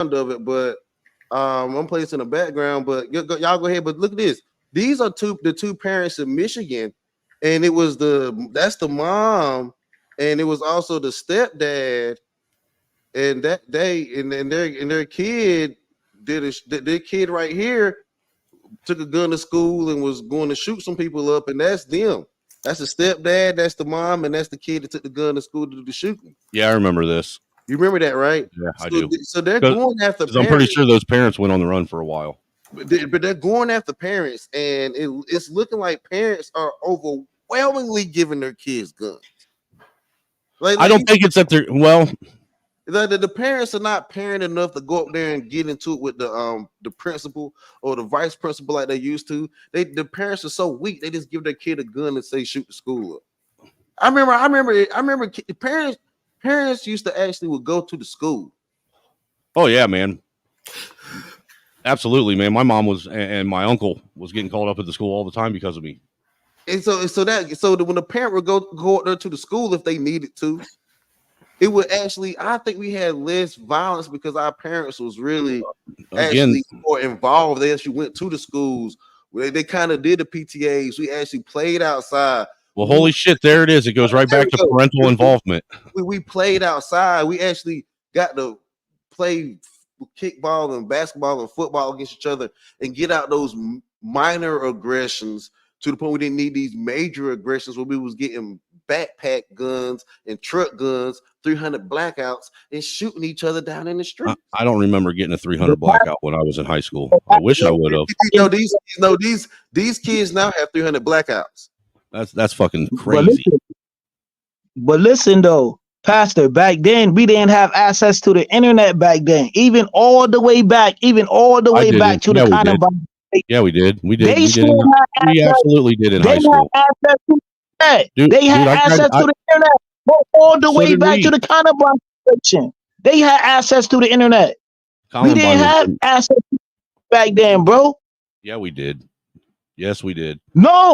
of it, but I'm placing in the background. But y'all go ahead. But look at this. These are the two parents in Michigan, and that's the mom, and it was also the stepdad, and their kid their kid right here took a gun to school and was going to shoot some people up, and that's them. That's the stepdad, that's the mom, and that's the kid that took the gun to school to do the shooting. Yeah, I remember this. You remember that, right? Yeah, I do. So they're going after parents. I'm pretty sure those parents went on the run for a while. But they're going after parents, and it's looking like parents are overwhelmingly giving their kids guns. I don't think it's that they're the parents are not parent enough to go up there and get into it with the principal or the vice principal like they used to. The parents are so weak, they just give their kid a gun and say shoot the school up. I remember parents used to actually would go to the school. Oh yeah, man. Absolutely, man. My mom and my uncle was getting called up at the school all the time because of me. And so when the parent would go up there to the school if they needed to, it would actually, I think we had less violence because our parents was really actually more involved. They actually went to the schools. They kind of did the PTAs. We actually played outside. Well, holy shit, there it is. It goes right back to parental involvement. We played outside. We actually got to play kickball and basketball and football against each other and get out those minor aggressions to the point we didn't need these major aggressions where we was getting backpack guns and truck guns, 300 blackouts, and shooting each other down in the street. I don't remember getting a 300 blackout when I was in high school. I wish I would have. These kids now have 300 blackouts. That's fucking crazy. But listen though, Pastor, back then we didn't have access to the internet back then. Even all the way back to the kind of. Yeah, we did. We absolutely did in high school. They had access to the internet all the way back to the Columbine situation. They had access to the internet. We didn't have access back then, bro. Yeah, we did. Yes, we did. No,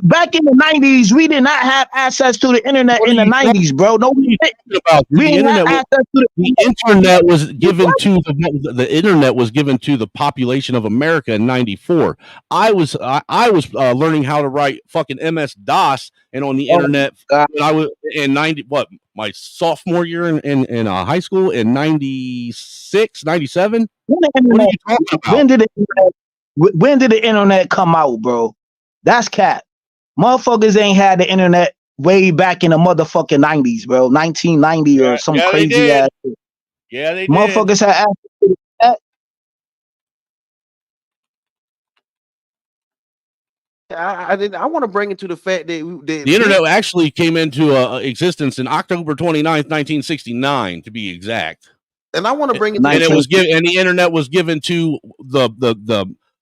back in the 90s, we did not have access to the internet in the 90s, bro. No, we didn't. The internet was given to the internet was given to the population of America in '94. I was learning how to write fucking MS DOS and on the internet when I was in my sophomore year in high school in 96, 97. What are you talking about? When did the internet come out, bro? That's cap. Motherfuckers ain't had the internet way back in the motherfucking 90s, bro. 1990 or some crazy ass shit. Yeah, they motherfuckers had access to that. I want to bring it to the fact that the internet actually came into existence in October 29th, 1969, to be exact. And I want to bring it. And the internet was given to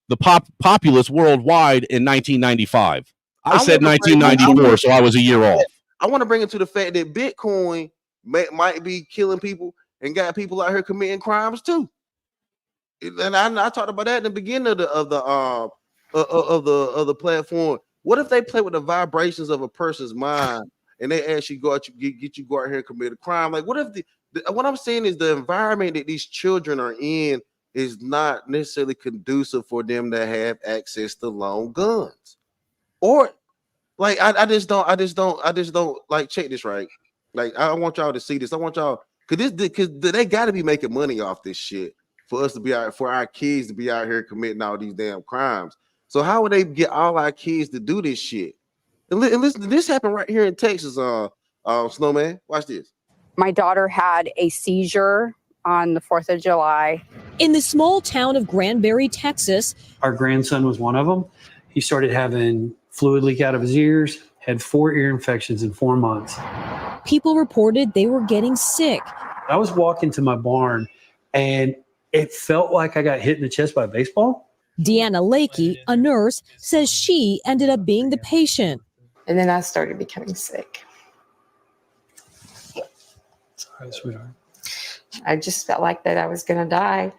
the populace worldwide in 1995. I said 1994, so I was a year off. I want to bring it to the fact that Bitcoin might be killing people and got people out here committing crimes too. And I talked about that in the beginning of the platform. What if they play with the vibrations of a person's mind and they actually go out get you go out here and commit a crime? Like, what if what I'm saying is the environment that these children are in is not necessarily conducive for them to have access to long guns, or like I just don't like check this right. Like I want y'all to see this. I want y'all because they got to be making money off this shit for us to be out for our kids to be out here committing all these damn crimes. So how would they get all our kids to do this shit? And listen, this happened right here in Texas. Snowman, watch this. My daughter had a seizure on the 4th of July. In the small town of Granbury, Texas. Our grandson was one of them. He started having fluid leak out of his ears, had 4 ear infections in 4 months. People reported they were getting sick. I was walking to my barn and it felt like I got hit in the chest by a baseball. Deanna Lakey, a nurse, says she ended up being the patient. And then I started becoming sick. Sorry, sweetheart. I just felt like that I was going to die.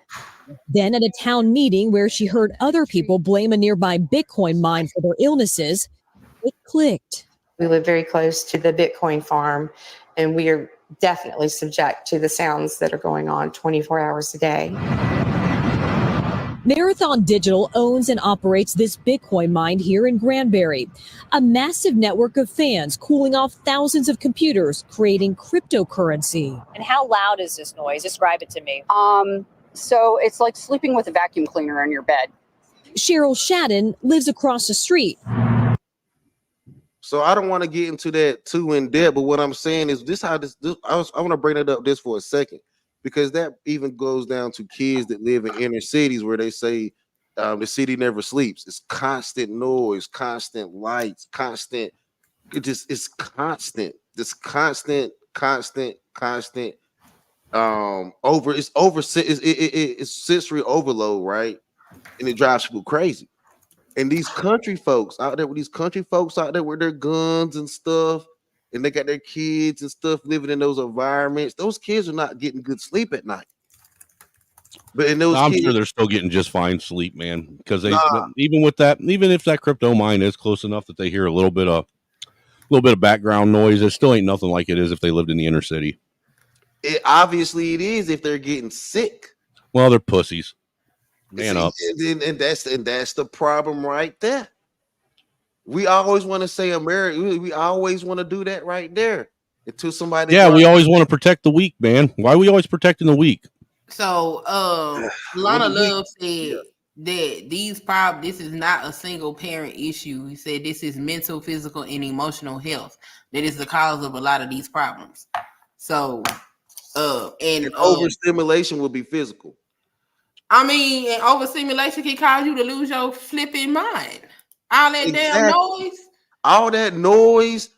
Then at a town meeting where she heard other people blame a nearby Bitcoin mine for their illnesses, it clicked. We live very close to the Bitcoin farm, and we are definitely subject to the sounds that are going on 24 hours a day. Marathon Digital owns and operates this Bitcoin mine here in Granbury, a massive network of fans cooling off thousands of computers, creating cryptocurrency. And how loud is this noise? Describe it to me. So it's like sleeping with a vacuum cleaner in your bed. Cheryl Shadden lives across the street. So I don't want to get into that too in depth, but what I'm saying is I want to bring it up just for a second, because that even goes down to kids that live in inner cities where they say the city never sleeps. It's constant noise, constant lights, constant. It's constant. This constant. It's sensory overload, right? And it drives people crazy. And these country folks out there with their guns and stuff, and they got their kids and stuff living in those environments, those kids are not getting good sleep at night. But in those I'm sure they're still getting just fine sleep, man. Because even with that, even if that crypto mine is close enough that they hear a little bit of background noise, it still ain't nothing like it is if they lived in the inner city. Obviously it is if they're getting sick. Well, they're pussies. Man up. And that's the problem right there. We always want to say America. We always want to do that right there until somebody. Yeah, we always want to protect the weak, man. Why are we always protecting the weak? So, Lana Love said that this is not a single parent issue. He said this is mental, physical, and emotional health that is the cause of a lot of these problems. So, and overstimulation will be physical. I mean, and overstimulation can cause you to lose your flipping mind. All that damn noise. All that noise.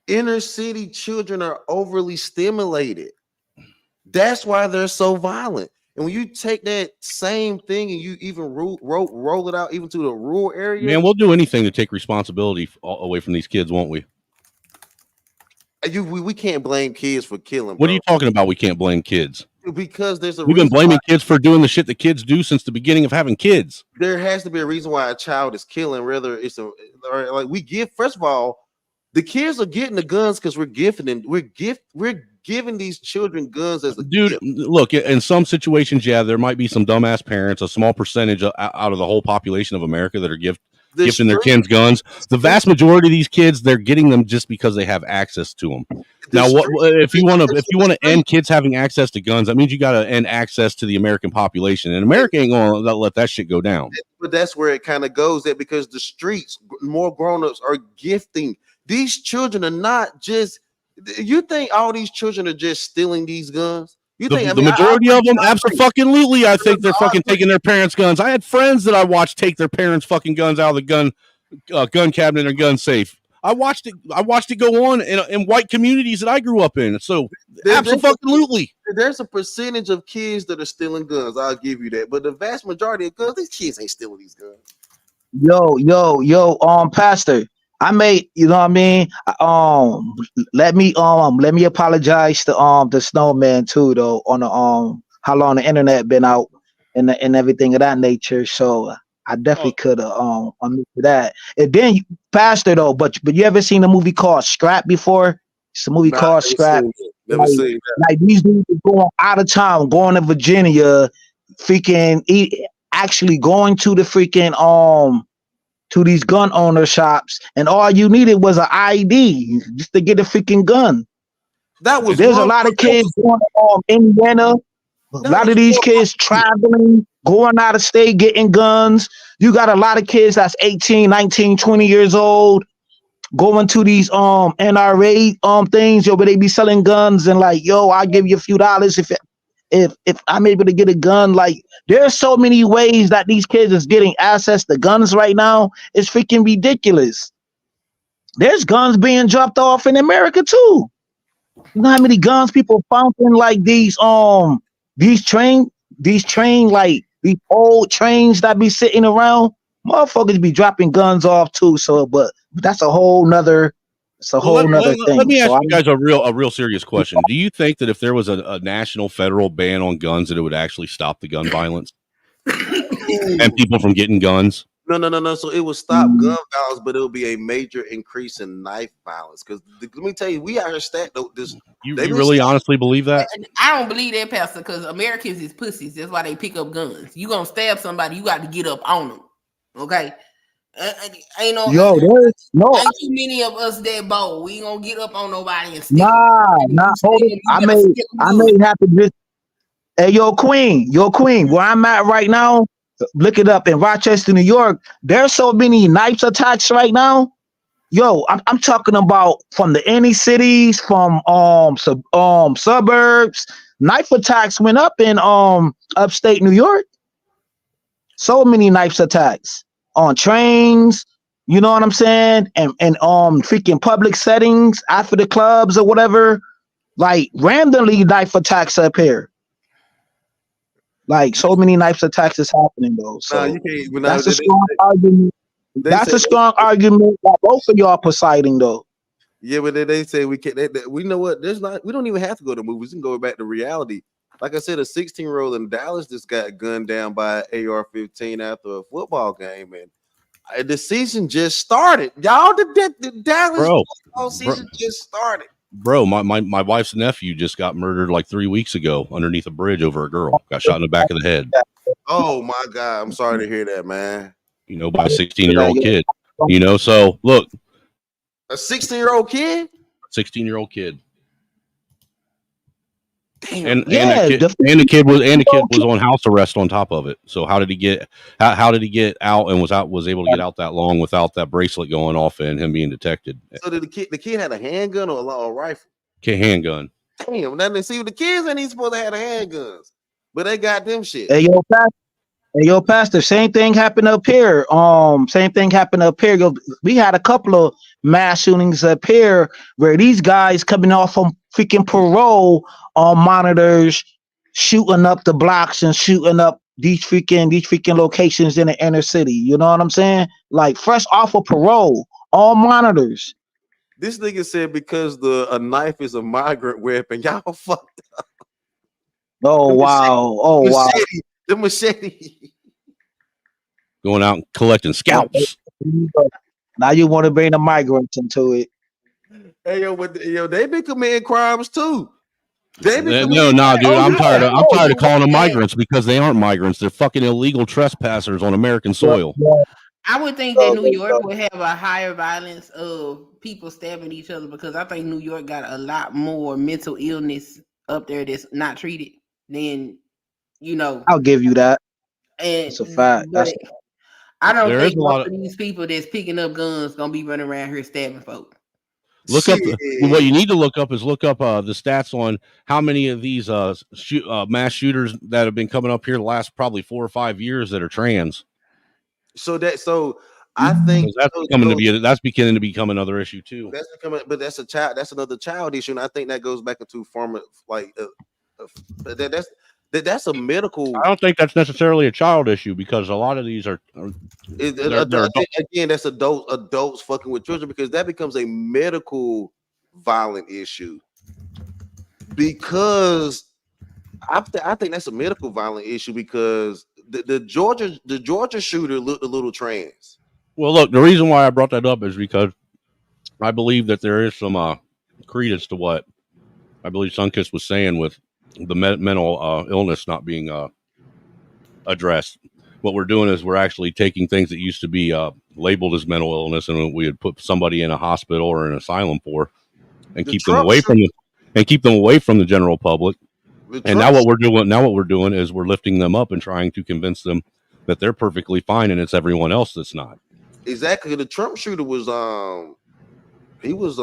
Inner city children are overly stimulated. That's why they're so violent. And when you take that same thing and you even roll it out even to the rural area, man, we'll do anything to take responsibility away from these kids, won't we? We can't blame kids for killing. What are you talking about? We can't blame kids because we've been blaming kids for doing the shit that kids do since the beginning of having kids. There has to be a reason why a child is killing. Whether it's first of all, the kids are getting the guns because we're giving these children guns as a gift. Look, in some situations, yeah, there might be some dumbass parents, a small percentage out of the whole population of America that are gifting their kids guns. The vast majority of these kids, they're getting them just because they have access to them. Now, if you want to end kids having access to guns, that means you got to end access to the American population, and America ain't going to let that shit go down. But that's where it kind of goes there, because the streets, more grown-ups are gifting. These children are not just. You think all these children are just stealing these guns? The majority of them, absolutely. I think they're fucking taking their parents' guns. I had friends that I watched take their parents' fucking guns out of the gun cabinet or gun safe. I watched it go on in white communities that I grew up in. So absolutely, there's a percentage of kids that are stealing guns. I'll give you that, but the vast majority of guns, these kids ain't stealing these guns. Yo, Pastor. I made, you know what I mean? Let me apologize to the snowman too, though, on the how long the internet been out and everything of that nature. So I definitely could have admitted that. And then Pastor though, but you ever seen a movie called Scrap before? It's a movie called Scrap. Never seen that. Like these dudes are going out of town, going to Virginia, actually going to the freaking to these gun owner shops, and all you needed was an ID just to get a freaking gun. There's a lot of kids going to Indiana. A lot of these kids traveling, going out of state, getting guns. You got a lot of kids that's 18, 19, 20 years old going to these NRA things, where they be selling guns and like, yo, I'll give you a few dollars if I'm able to get a gun. Like, there's so many ways that these kids is getting access to guns right now. It's freaking ridiculous. There's guns being dropped off in America too. You know how many guns people found in like these train, like these old trains that be sitting around? Motherfuckers be dropping guns off too. So, but that's a whole nother. It's a whole nother thing. Let me ask you guys a real serious question. Do you think that if there was a national federal ban on guns, that it would actually stop the gun violence and people from getting guns? No. So it will stop gun violence, but it'll be a major increase in knife violence. Because let me tell you, we out here stat this. You really honestly believe that? I don't believe that, Pastor, because Americans is pussies. That's why they pick up guns. You gonna stab somebody, you got to get up on them. Okay. Ain't no ain't too many of us that bold. We ain't gonna get up on nobody and stick Nah, hold it. I may have to just. Hey, your queen, where I'm at right now, look it up in Rochester, New York. There's so many knife attacks right now. Yo, I'm talking about from the inner cities, from suburbs. Knife attacks went up in upstate New York. So many knife attacks on trains. You know what I'm saying? And freaking public settings after the clubs or whatever. Like randomly knife attacks up here. Like so many knife attacks is happening though. So you can't. That's a strong argument. That's a strong argument that both of y'all Poseidon though. Yeah, but they say we can't. We know what? We don't even have to go to movies. We can go back to reality. Like I said, a 16-year-old in Dallas just got gunned down by an AR-15 after a football game, and the season just started. Y'all, the Dallas football season just started. Bro, my wife's nephew just got murdered like 3 weeks ago underneath a bridge over a girl. Got shot in the back of the head. Oh my God, I'm sorry to hear that, man. You know, by a 16-year-old kid. You know, so look, a 16-year-old kid. 16-year-old kid. Damn. And the kid was on house arrest on top of it. So how did he get out and was able to get out that long without that bracelet going off and him being detected? So did the kid had a handgun or a rifle? Handgun. Damn. Now they see the kids ain't even supposed to have handguns, but they got them shit. Hey, yo, Pastor, same thing happened up here. Yo, we had a couple of mass shootings up here where these guys coming off from freaking parole on monitors, shooting up the blocks and shooting up these freaking locations in the inner city. You know what I'm saying? Like fresh off of parole, all monitors. This nigga said because a knife is a migrant weapon. Y'all fucked up. Oh wow. The machete. Going out and collecting scalps. Now you want to bring the migrants into it. Hey yo, they been committing crimes too. Dude. I'm tired of calling them migrants because they aren't migrants. They're fucking illegal trespassers on American soil. I would think that New York would have a higher violence of people stabbing each other because I think New York got a lot more mental illness up there that's not treated than, you know. I'll give you that. And it's a fact. I don't think a lot of these people that's picking up guns gonna be running around here stabbing folks. What you need to look up the stats on how many of these mass shooters that have been coming up here the last probably 4 or 5 years that are trans. I think that's beginning to become another issue too. That's another child issue, and I think that goes back into that's a medical. I don't think that's necessarily a child issue because a lot of these are. Again, that's adults fucking with children because that becomes a medical violent issue. Because I think that's a medical violent issue because the Georgia shooter looked a little trans. Well, look, the reason why I brought that up is because I believe that there is some credence to what I believe Sunkist was saying with the mental illness not being addressed. What we're doing is we're actually taking things that used to be labeled as mental illness and we would put somebody in a hospital or an asylum for and keep them away from the general public. Now what we're doing is we're lifting them up and trying to convince them that they're perfectly fine and it's everyone else that's not. Exactly. The Trump shooter was he was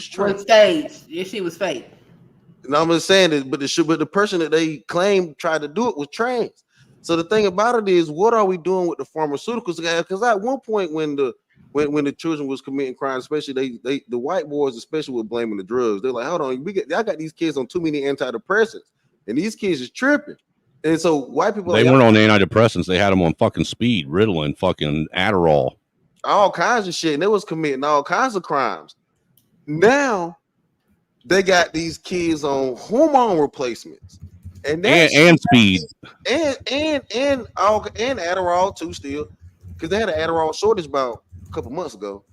trans. Staged. Yes, she was fake. No, I'm just saying that, but the person that they claimed tried to do it was trans. So the thing about it is, what are we doing with the pharmaceuticals? Because at one point when the children was committing crimes, especially the white boys especially were blaming the drugs. They're like, hold on, I got these kids on too many antidepressants, and these kids is tripping. And so white people weren't on antidepressants; they had them on fucking speed, Ritalin, fucking Adderall, all kinds of shit, and they was committing all kinds of crimes. Now they got these kids on hormone replacements, and speed, and Adderall too, still, because they had an Adderall shortage about a couple months ago.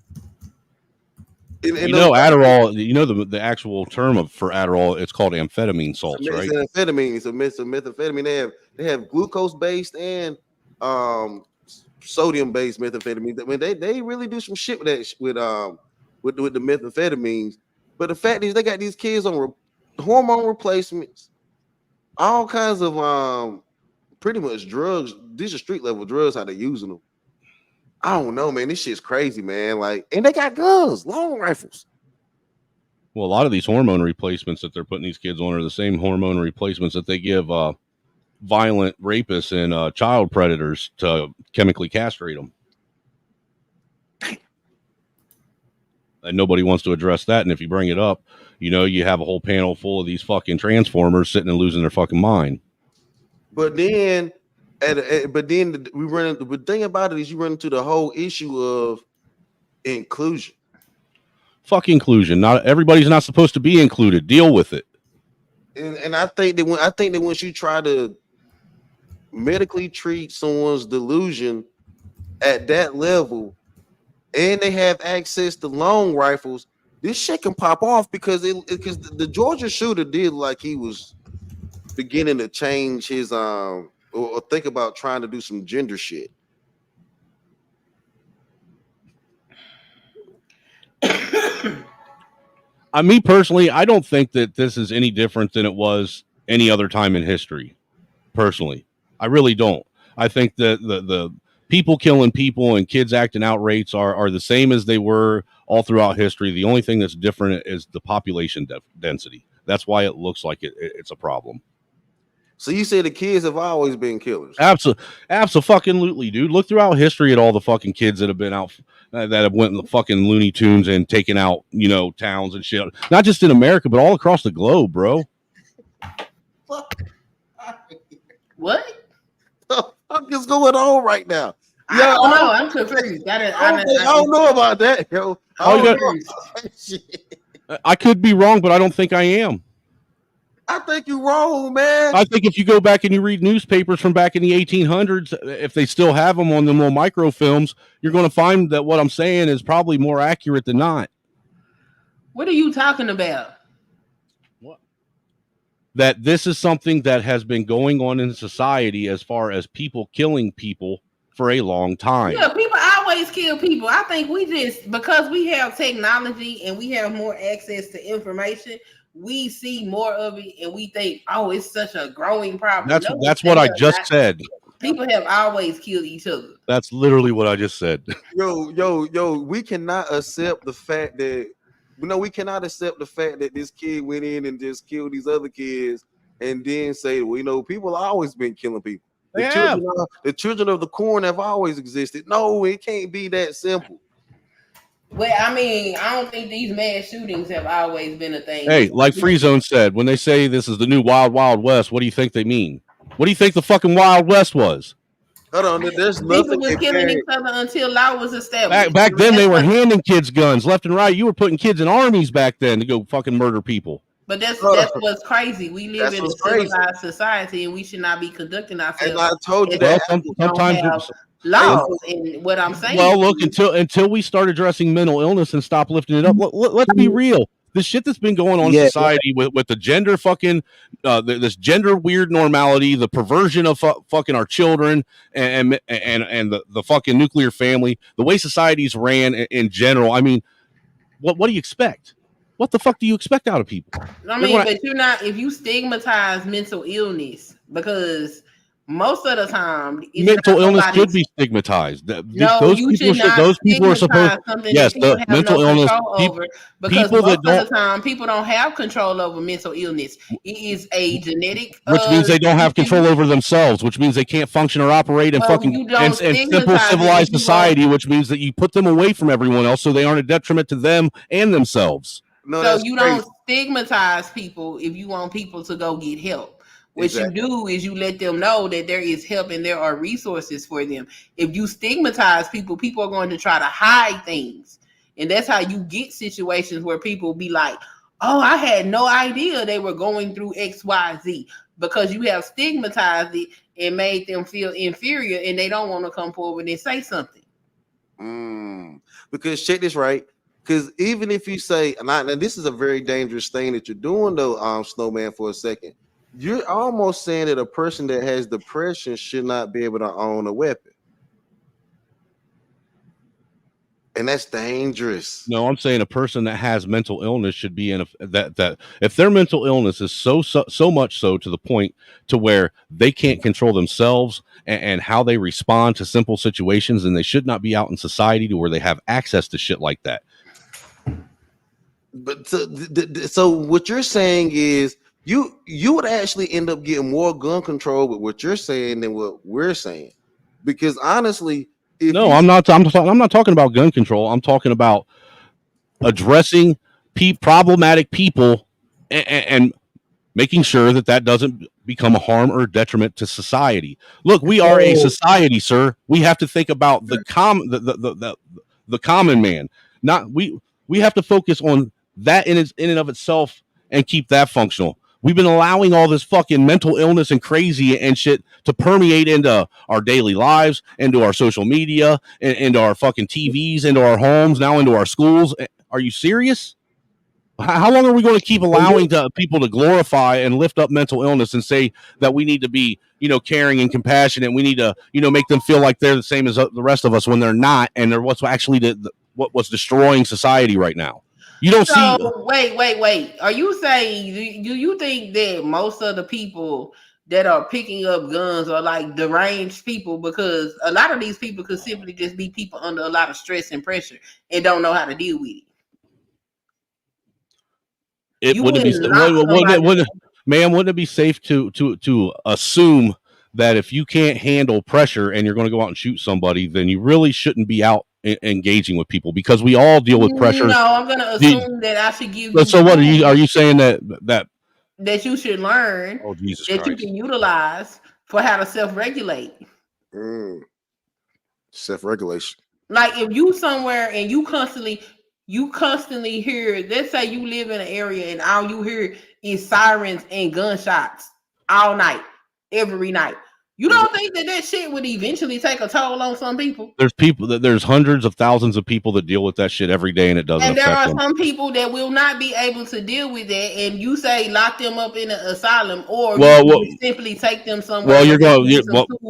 Adderall. You know the actual term for Adderall. It's called amphetamine salts, right? It's amphetamine. It's a methamphetamine. They have glucose based and sodium based methamphetamine. I mean, they really do some shit with that with the methamphetamines. But the fact is, they got these kids on hormone replacements, all kinds of pretty much drugs. These are street level drugs. How they using them? I don't know, man. This shit's crazy, man. Like, and they got guns, long rifles. Well, a lot of these hormone replacements that they're putting these kids on are the same hormone replacements that they give violent rapists and child predators to chemically castrate them. And nobody wants to address that. And if you bring it up, you have a whole panel full of these fucking transformers sitting and losing their fucking mind. But then, we run into the thing about it is you run into the whole issue of inclusion. Fuck inclusion. Not everybody's not supposed to be included. Deal with it. And I think that once you try to medically treat someone's delusion at that level, and they have access to long rifles, this shit can pop off because the Georgia shooter did like he was beginning to change his or think about trying to do some gender shit. Me personally, I don't think that this is any different than it was any other time in history. Personally, I really don't. I think that the people killing people and kids acting out rates are the same as they were all throughout history. The only thing that's different is the population density. That's why it looks like it's a problem. So you say the kids have always been killers? Absolutely, dude. Look throughout history at all the fucking kids that have been out, that have went in the fucking Looney Tunes and taken out, towns and shit. Not just in America, but all across the globe, bro. What? The fuck is going on right now? I don't know. I'm confused. I don't know about that, yo. I could be wrong, but I don't think I am. I think you're wrong, man. I think if you go back and you read newspapers from back in the 1800s, if they still have them on them little microfilms, you're going to find that what I'm saying is probably more accurate than not. What are you talking about? What? That this is something that has been going on in society as far as people killing people for a long time. Yeah, people always kill people. I think because we have technology and we have more access to information, we see more of it and we think, oh, it's such a growing problem. That's what I just said. People have always killed each other. That's literally what I just said. Yo, we cannot accept the fact that this kid went in and just killed these other kids and then say, well, people have always been killing people. The children of the corn have always existed. No, it can't be that simple. Well, I mean, I don't think these mass shootings have always been a thing. Hey, like Free Zone said, when they say this is the new Wild Wild West, what do you think they mean? What do you think the fucking Wild West was? Hold on, there's nothing. People were killing each other until law was established. Back then, they were handing kids guns left and right. You were putting kids in armies back then to go fucking murder people. But that's what's crazy. We live in a civilized society, and we should not be conducting ourselves. And I told you that sometimes laws. And what I'm saying. Well, look, until we start addressing mental illness and stop lifting it up, let's be real. The shit that's been going on in society with the gender fucking this gender weird normality, the perversion of fucking our children and the fucking nuclear family, the way society's ran in general. I mean, what do you expect? What the fuck do you expect out of people? I mean, but you're not, if you stigmatize mental illness, because most of the time mental illness should be stigmatized. Those people are supposed. Yes, the mental illness. Because most of the time, people don't have control over mental illness. It is a genetic, which means they don't have control over themselves, which means they can't function or operate in in simple civilized society, which means that you put them away from everyone else, so they aren't a detriment to them and themselves. So you don't stigmatize people if you want people to go get help. What you do is you let them know that there is help and there are resources for them. If you stigmatize people, people are going to try to hide things. And that's how you get situations where people be like, oh, I had no idea they were going through X, Y, Z. because you have stigmatized it and made them feel inferior, and they don't want to come forward and say something. Because check this right. Because even if you say, and this is a very dangerous thing that you're doing, though, Snowman, for a second, you're almost saying that a person that has depression should not be able to own a weapon. And that's dangerous. No, I'm saying a person that has mental illness should be in that if their mental illness is so much so to the point to where they can't control themselves and how they respond to simple situations, and they should not be out in society to where they have access to shit like that. But so what you're saying is you would actually end up getting more gun control with what you're saying than what we're saying, because honestly, I'm not talking about gun control. I'm talking about addressing problematic people and making sure that doesn't become a harm or detriment to society. Look, we are a society, sir. We have to think about the common man. We have to focus on that in and of itself and keep that functional. We've been allowing all this fucking mental illness and crazy and shit to permeate into our daily lives, into our social media, into our fucking TVs, into our homes, now into our schools. Are you serious? How long are we going to keep allowing people to glorify and lift up mental illness and say that we need to be, caring and compassionate? We need to, make them feel like they're the same as the rest of us when they're not, and they're what's actually what's destroying society right now. You don't see. Wait. Are you saying do you think that most of the people that are picking up guns are like deranged people? Because a lot of these people could simply just be people under a lot of stress and pressure and don't know how to deal with it. Wouldn't it be safe to assume that if you can't handle pressure and you're going to go out and shoot somebody, then you really shouldn't be out engaging with people, because we all deal with pressure? No, I'm going to assume that I should give you. So what are you saying that you should learn Jesus that Christ. You can utilize for how to self-regulate? Self-regulation. Like if you somewhere and you constantly hear, let's say you live in an area and all you hear is sirens and gunshots all night, every night. You don't think that shit would eventually take a toll on some people? There's hundreds of thousands of people that deal with that shit every day, and it doesn't. And there are them. some people that will not be able to deal with that, and you say lock them up in an asylum, or you simply take them somewhere. Well, you're going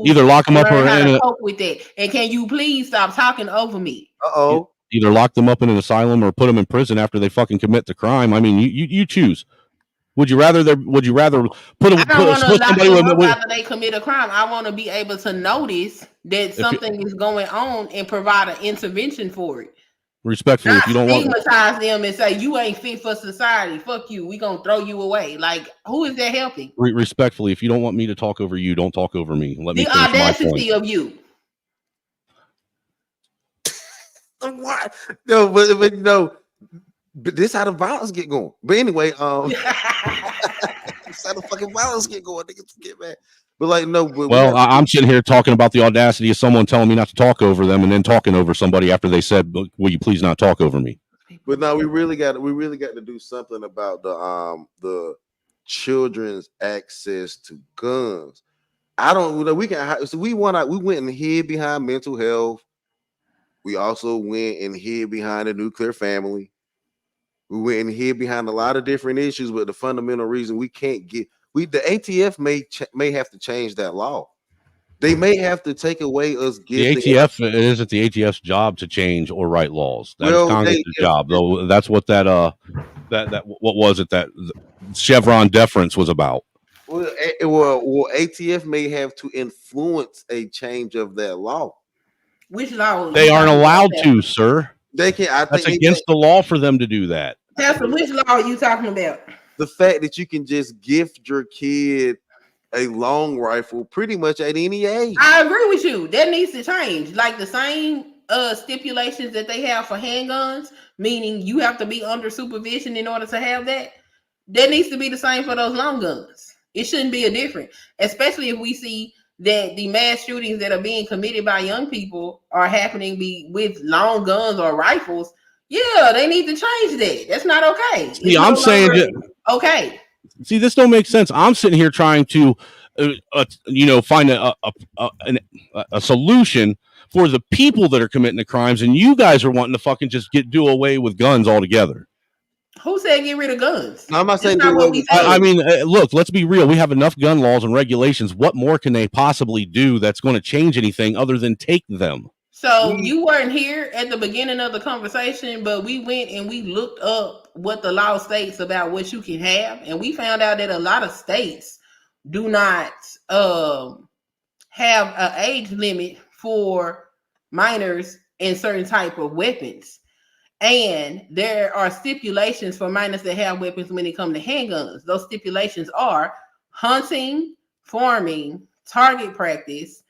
either lock them up or cope with that. And can you please stop talking over me? Either lock them up in an asylum or put them in prison after they fucking commit the crime. I mean, you choose. Would you rather put I don't want to lock them up after they commit a crime. I want to be able to notice that something is going on and provide an intervention for it. Respectfully, if you don't want to stigmatize them and say you ain't fit for society, fuck you, we gonna throw you away. Like, who is that helping? Respectfully, if you don't want me to talk over you, don't talk over me. Let me finish audacity of you. What? No, but no. But this how the violence get going. But anyway, this how the fucking violence get going. Niggas get mad. But like, no. But I'm sitting here talking about the audacity of someone telling me not to talk over them, and then talking over somebody after they said, "Will you please not talk over me?" But no, we really got to do something about the children's access to guns. I don't know. We went and hid behind mental health. We also went and hid behind the nuclear family. We went and hid behind a lot of different issues, but the fundamental reason we can't get the ATF may have to change that law. They may have to take away us gifting. The ATF, it isn't the ATF's job to change or write laws. That's Congress's job, though. That's what that what was it that Chevron deference was about. Well, ATF may have to influence a change of that law. Which law? They aren't allowed to, sir. They can. That's against the law for them to do that. Which law are you talking about? The fact that you can just gift your kid a long rifle pretty much at any age. I agree with you. That needs to change. Like the same stipulations that they have for handguns, meaning you have to be under supervision in order to have that. That needs to be the same for those long guns. It shouldn't be a different, especially if we see that the mass shootings that are being committed by young people are happening with long guns or rifles. Yeah, they need to change that. That's not okay. See, I'm saying okay. See, this don't make sense. I'm sitting here trying to, find a solution for the people that are committing the crimes, and you guys are wanting to fucking just do away with guns altogether. Who said get rid of guns? No, I'm not saying That's not do away what we with said. I mean, look, let's be real. We have enough gun laws and regulations. What more can they possibly do that's going to change anything other than take them? So you weren't here at the beginning of the conversation, but we went and we looked up what the law states about what you can have, and we found out that a lot of states do not have an age limit for minors in certain type of weapons. And there are stipulations for minors that have weapons when it comes to handguns. Those stipulations are hunting, farming, target practice,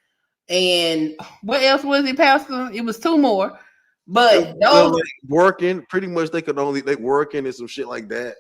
and what else was it, Pastor? It was two more. But those like working, pretty much they working and some shit like that.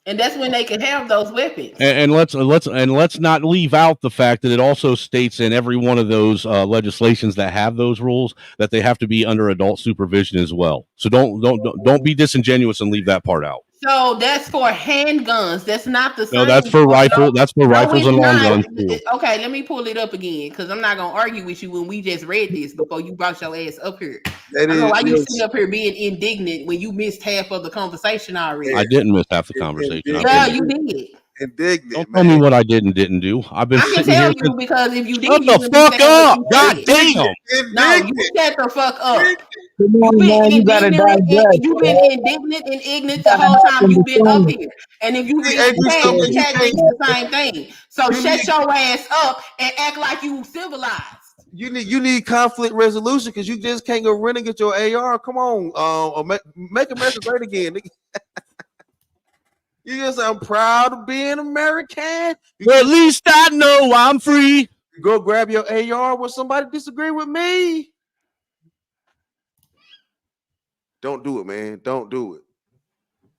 And that's when they can have those weapons. And let's not leave out the fact that it also states in every one of those legislations that have those rules that they have to be under adult supervision as well. So don't be disingenuous and leave that part out. So that's for handguns. That's not the same. No, that's for rifle. That's for rifles and long guns too. Okay, let me pull it up again because I'm not gonna argue with you when we just read this before you brought your ass up here. I don't know why you sitting up here being indignant when you missed half of the conversation already. I didn't miss half the conversation. Yeah, you did. Indignant. Don't tell me what I did and didn't do. I've been sitting here. You because if you shut did, the fuck up! God damn! No, you shut the fuck up. You gotta digest. You've been indignant and ignorant the whole time you've been up here. And if you read the chat, it's the same thing. So shut your ass up and act like you civilized. You need conflict resolution because you just can't go run and get your AR. Come on, or make America great again. You just, I'm proud of being American. Well, at least I know I'm free. You go grab your AR when somebody disagree with me. Don't do it, man. Don't do it.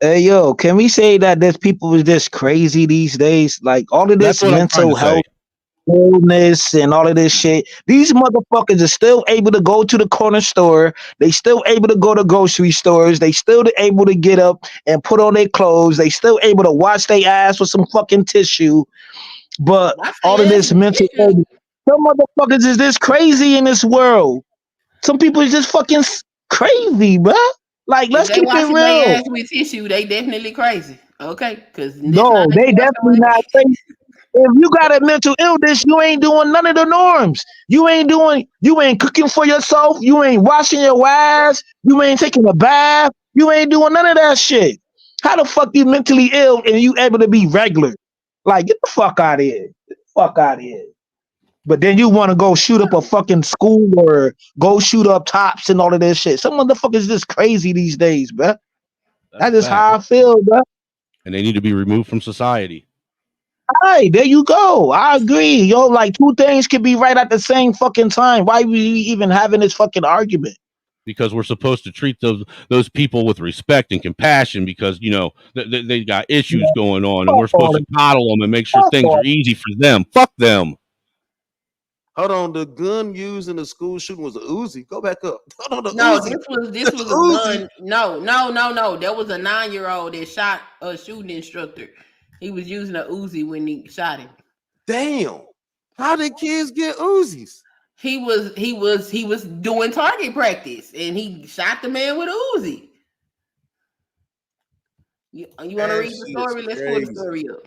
Hey, yo, can we say that there's people is just crazy these days? Like all of this mental health illness and all of this shit. These motherfuckers are still able to go to the corner store. They still able to go to grocery stores. They still able to get up and put on their clothes. They still able to wash their ass with some fucking tissue. But all of this mental illness, some motherfuckers is this crazy in this world. Some people is just fucking crazy, bro. Like, let's keep it real. With tissue, they definitely crazy. Okay, because no, they definitely not crazy. If you got a mental illness, you ain't doing none of the norms. You ain't cooking for yourself. You ain't washing your ass. You ain't taking a bath. You ain't doing none of that shit. How the fuck you mentally ill and you able to be regular? Like, get the fuck out of here. Get the fuck out of here. But then you want to go shoot up a fucking school or go shoot up tops and all of this shit. Some motherfuckers just crazy these days, bro. That's just how I feel, bro. And they need to be removed from society. All right, there you go. I agree. Yo, like two things can be right at the same fucking time. Why are we even having this fucking argument? Because we're supposed to treat those people with respect and compassion because, you know, they got issues going on and we're supposed to coddle them and make sure things are easy for them. Fuck them. Hold on, the gun used in the school shooting was a Uzi. Go back up. No, this was a gun. No. There was a 9-year-old that shot a shooting instructor. He was using a Uzi when he shot him. Damn. How did kids get Uzis? He was doing target practice and he shot the man with a Uzi. You want to read the story? Let's pull the story up.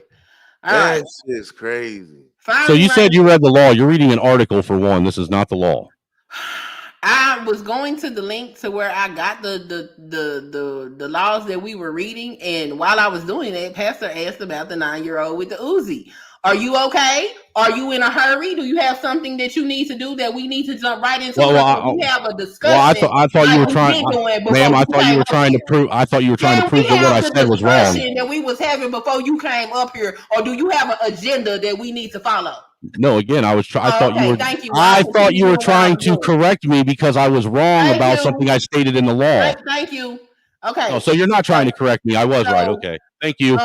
That shit's crazy. So you said you read the law. You're reading an article for one. This is not the law. I was going to the link to where I got the laws that we were reading, and while I was doing that, Pastor asked about the 9-year-old with the Uzi. Are you okay? Are you in a hurry? Do you have something that you need to do that we need to jump right into? We have a discussion. Well, I thought you were trying, ma'am. I thought you were trying to prove. I thought you were trying to prove that what I said was wrong. That we was having before you came up here, or do you have an agenda that we need to follow? No, again, I was trying. I thought you were trying to correct me because I was wrong about something I stated in the law. Thank you. Okay. Oh, so you're not trying to correct me. I was right. Okay. Thank you.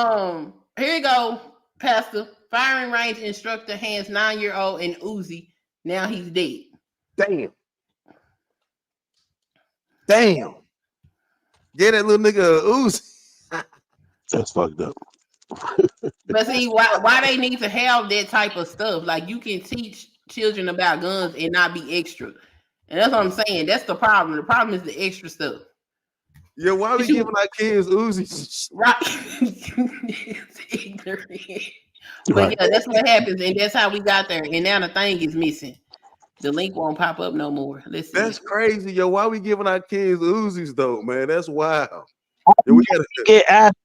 Here you go, Pastor. Firing range instructor hands 9-year-old in Uzi. Now he's dead. Damn. Get that little nigga a Uzi. That's fucked up. But see, why they need to have that type of stuff? Like you can teach children about guns and not be extra, and that's what I'm saying. That's the problem. The problem is the extra stuff. Yeah, why are we giving our kids Uzis? Right? It's ignorant. But yeah, that's what happens, and that's how we got there. And now the thing is missing. The link won't pop up no more. Let's see. That's crazy, yo. Why are we giving our kids Uzis though, man? That's wild. Yeah, we gotta get asked,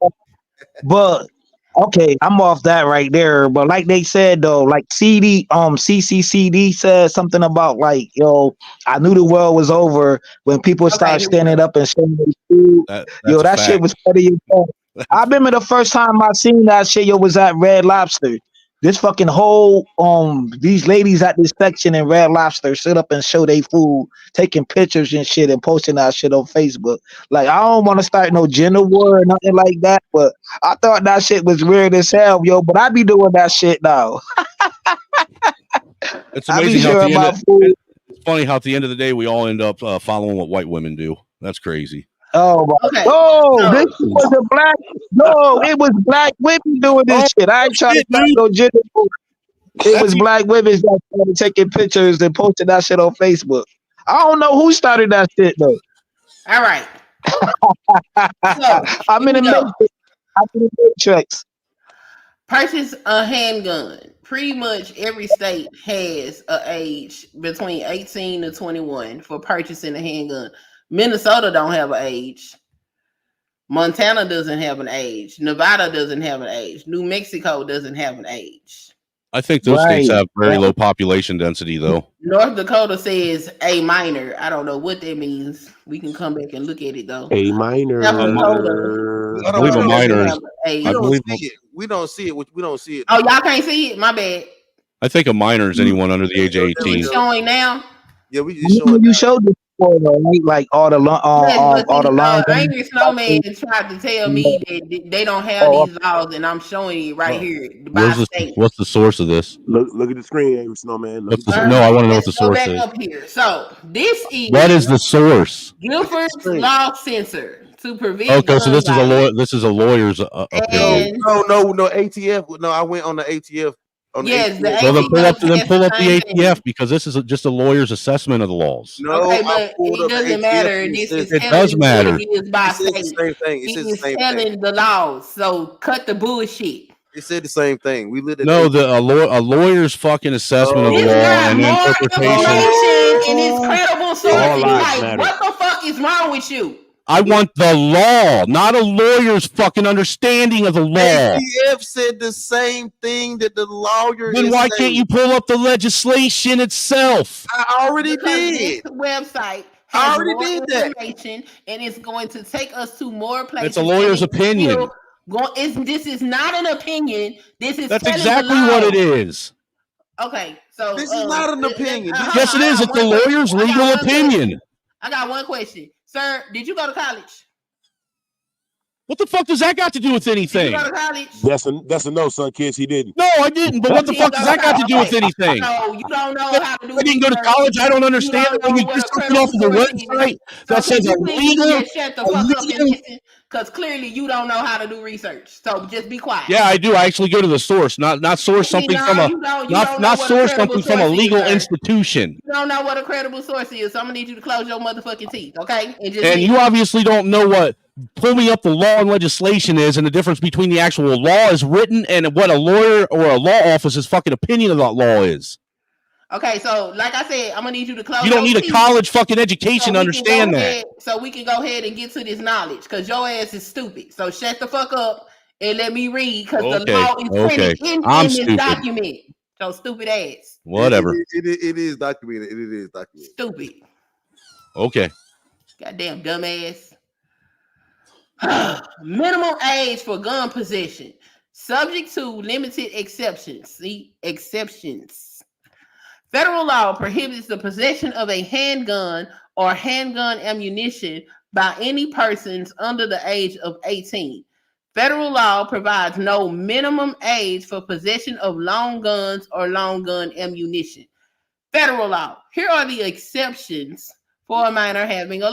but okay, I'm off that right there. But like they said though, like CCCD said something about like, yo, I knew the world was over when people start standing up and saying their food. Yo, that shit was funny as fuck. I remember the first time I seen that shit, yo, was at Red Lobster. This fucking whole these ladies at this section in Red Lobster sit up and show their food, taking pictures and shit and posting that shit on Facebook. Like, I don't want to start no gender war or nothing like that, but I thought that shit was weird as hell, yo. But I be doing that shit now. It's amazing how it's funny how at the end of the day we all end up following what white women do. That's crazy. Oh, okay. This was a black. No, it was black women doing this shit. I ain't trying to start no gender war. It was black women that started taking pictures and posting that shit on Facebook. I don't know who started that shit though. All right. I'm in the matrix. Purchase a handgun. Pretty much every state has an age between 18 to 21 for purchasing a handgun. Minnesota don't have an age. Montana doesn't have an age. Nevada doesn't have an age. New Mexico doesn't have an age. I think those states have very low population density, though. North Dakota says A minor. I don't know what that means. We can come back and look at it though. A minor. I believe a minor is. We don't see it. We don't see it. Oh, y'all can't see it. My bad. I think a minor is anyone under the age of 18. It's showing now. Yeah, we just showing. You showed this before, though, right? Like all the long. Angry Snowman tried to tell me that they don't have these laws, and I'm showing you right here. What's the source of this? Look at the screen, Angry Snowman. No, I want to know what the source is. Up here. So this is what is the source? Guilford's Law Censor to prevent. Okay, so this is a lawyer. This is a lawyer's opinion. No ATF. No, I went on the ATF. Yes, well, then pull up the ATF because this is just a lawyer's assessment of the laws. No, okay, but it doesn't matter. It does matter. It's the same thing. It says the same thing. The laws, so cut the bullshit. It said the same thing. We lit it. No, a lawyer's fucking assessment of the law and interpretation. And it's credible sources. Like, what the fuck is wrong with you? I want the law, not a lawyer's fucking understanding of the law. ATF said the same thing that the lawyer. Then why can't you pull up the legislation itself? I already did. This website I already did that, and it's going to take us to more places. It's a lawyer's opinion. This is not an opinion. That's exactly what it is. Okay, so this is not an opinion. Yes, it is. It's the lawyer's legal opinion. I got one question. Sir, did you go to college? What the fuck does that got to do with anything? Did you go to college? That's a no, son, kids. He didn't. No, I didn't. But what the fuck does that got to do with anything? No, you don't know how to do. I didn't go to college. I don't understand it. When you just took it off of the website that says illegal. Shut the fuck up and listen, because clearly you don't know how to do research. So just be quiet. Yeah, I do. I actually go to the source, not source something from a not source something from a legal institution. You don't know what a credible source is, so I'm gonna need you to close your motherfucking teeth, okay? And you obviously don't know what pull me up the law and legislation is, and the difference between the actual law is written and what a lawyer or a law office's fucking opinion of that law is. Okay, so like I said, I'm gonna need you to close. You don't need a college fucking education to understand that. So we can go ahead and get to this knowledge, because your ass is stupid. So shut the fuck up and let me read, because the law is printed in this document. So stupid ass. Whatever. It is documented. It is documented. Stupid. Okay. Goddamn dumbass. Minimum age for gun possession, subject to limited exceptions. See, exceptions. Federal law prohibits the possession of a handgun or handgun ammunition by any persons under the age of 18. Federal law provides no minimum age for possession of long guns or long gun ammunition. Federal law. Here are the exceptions for a minor having a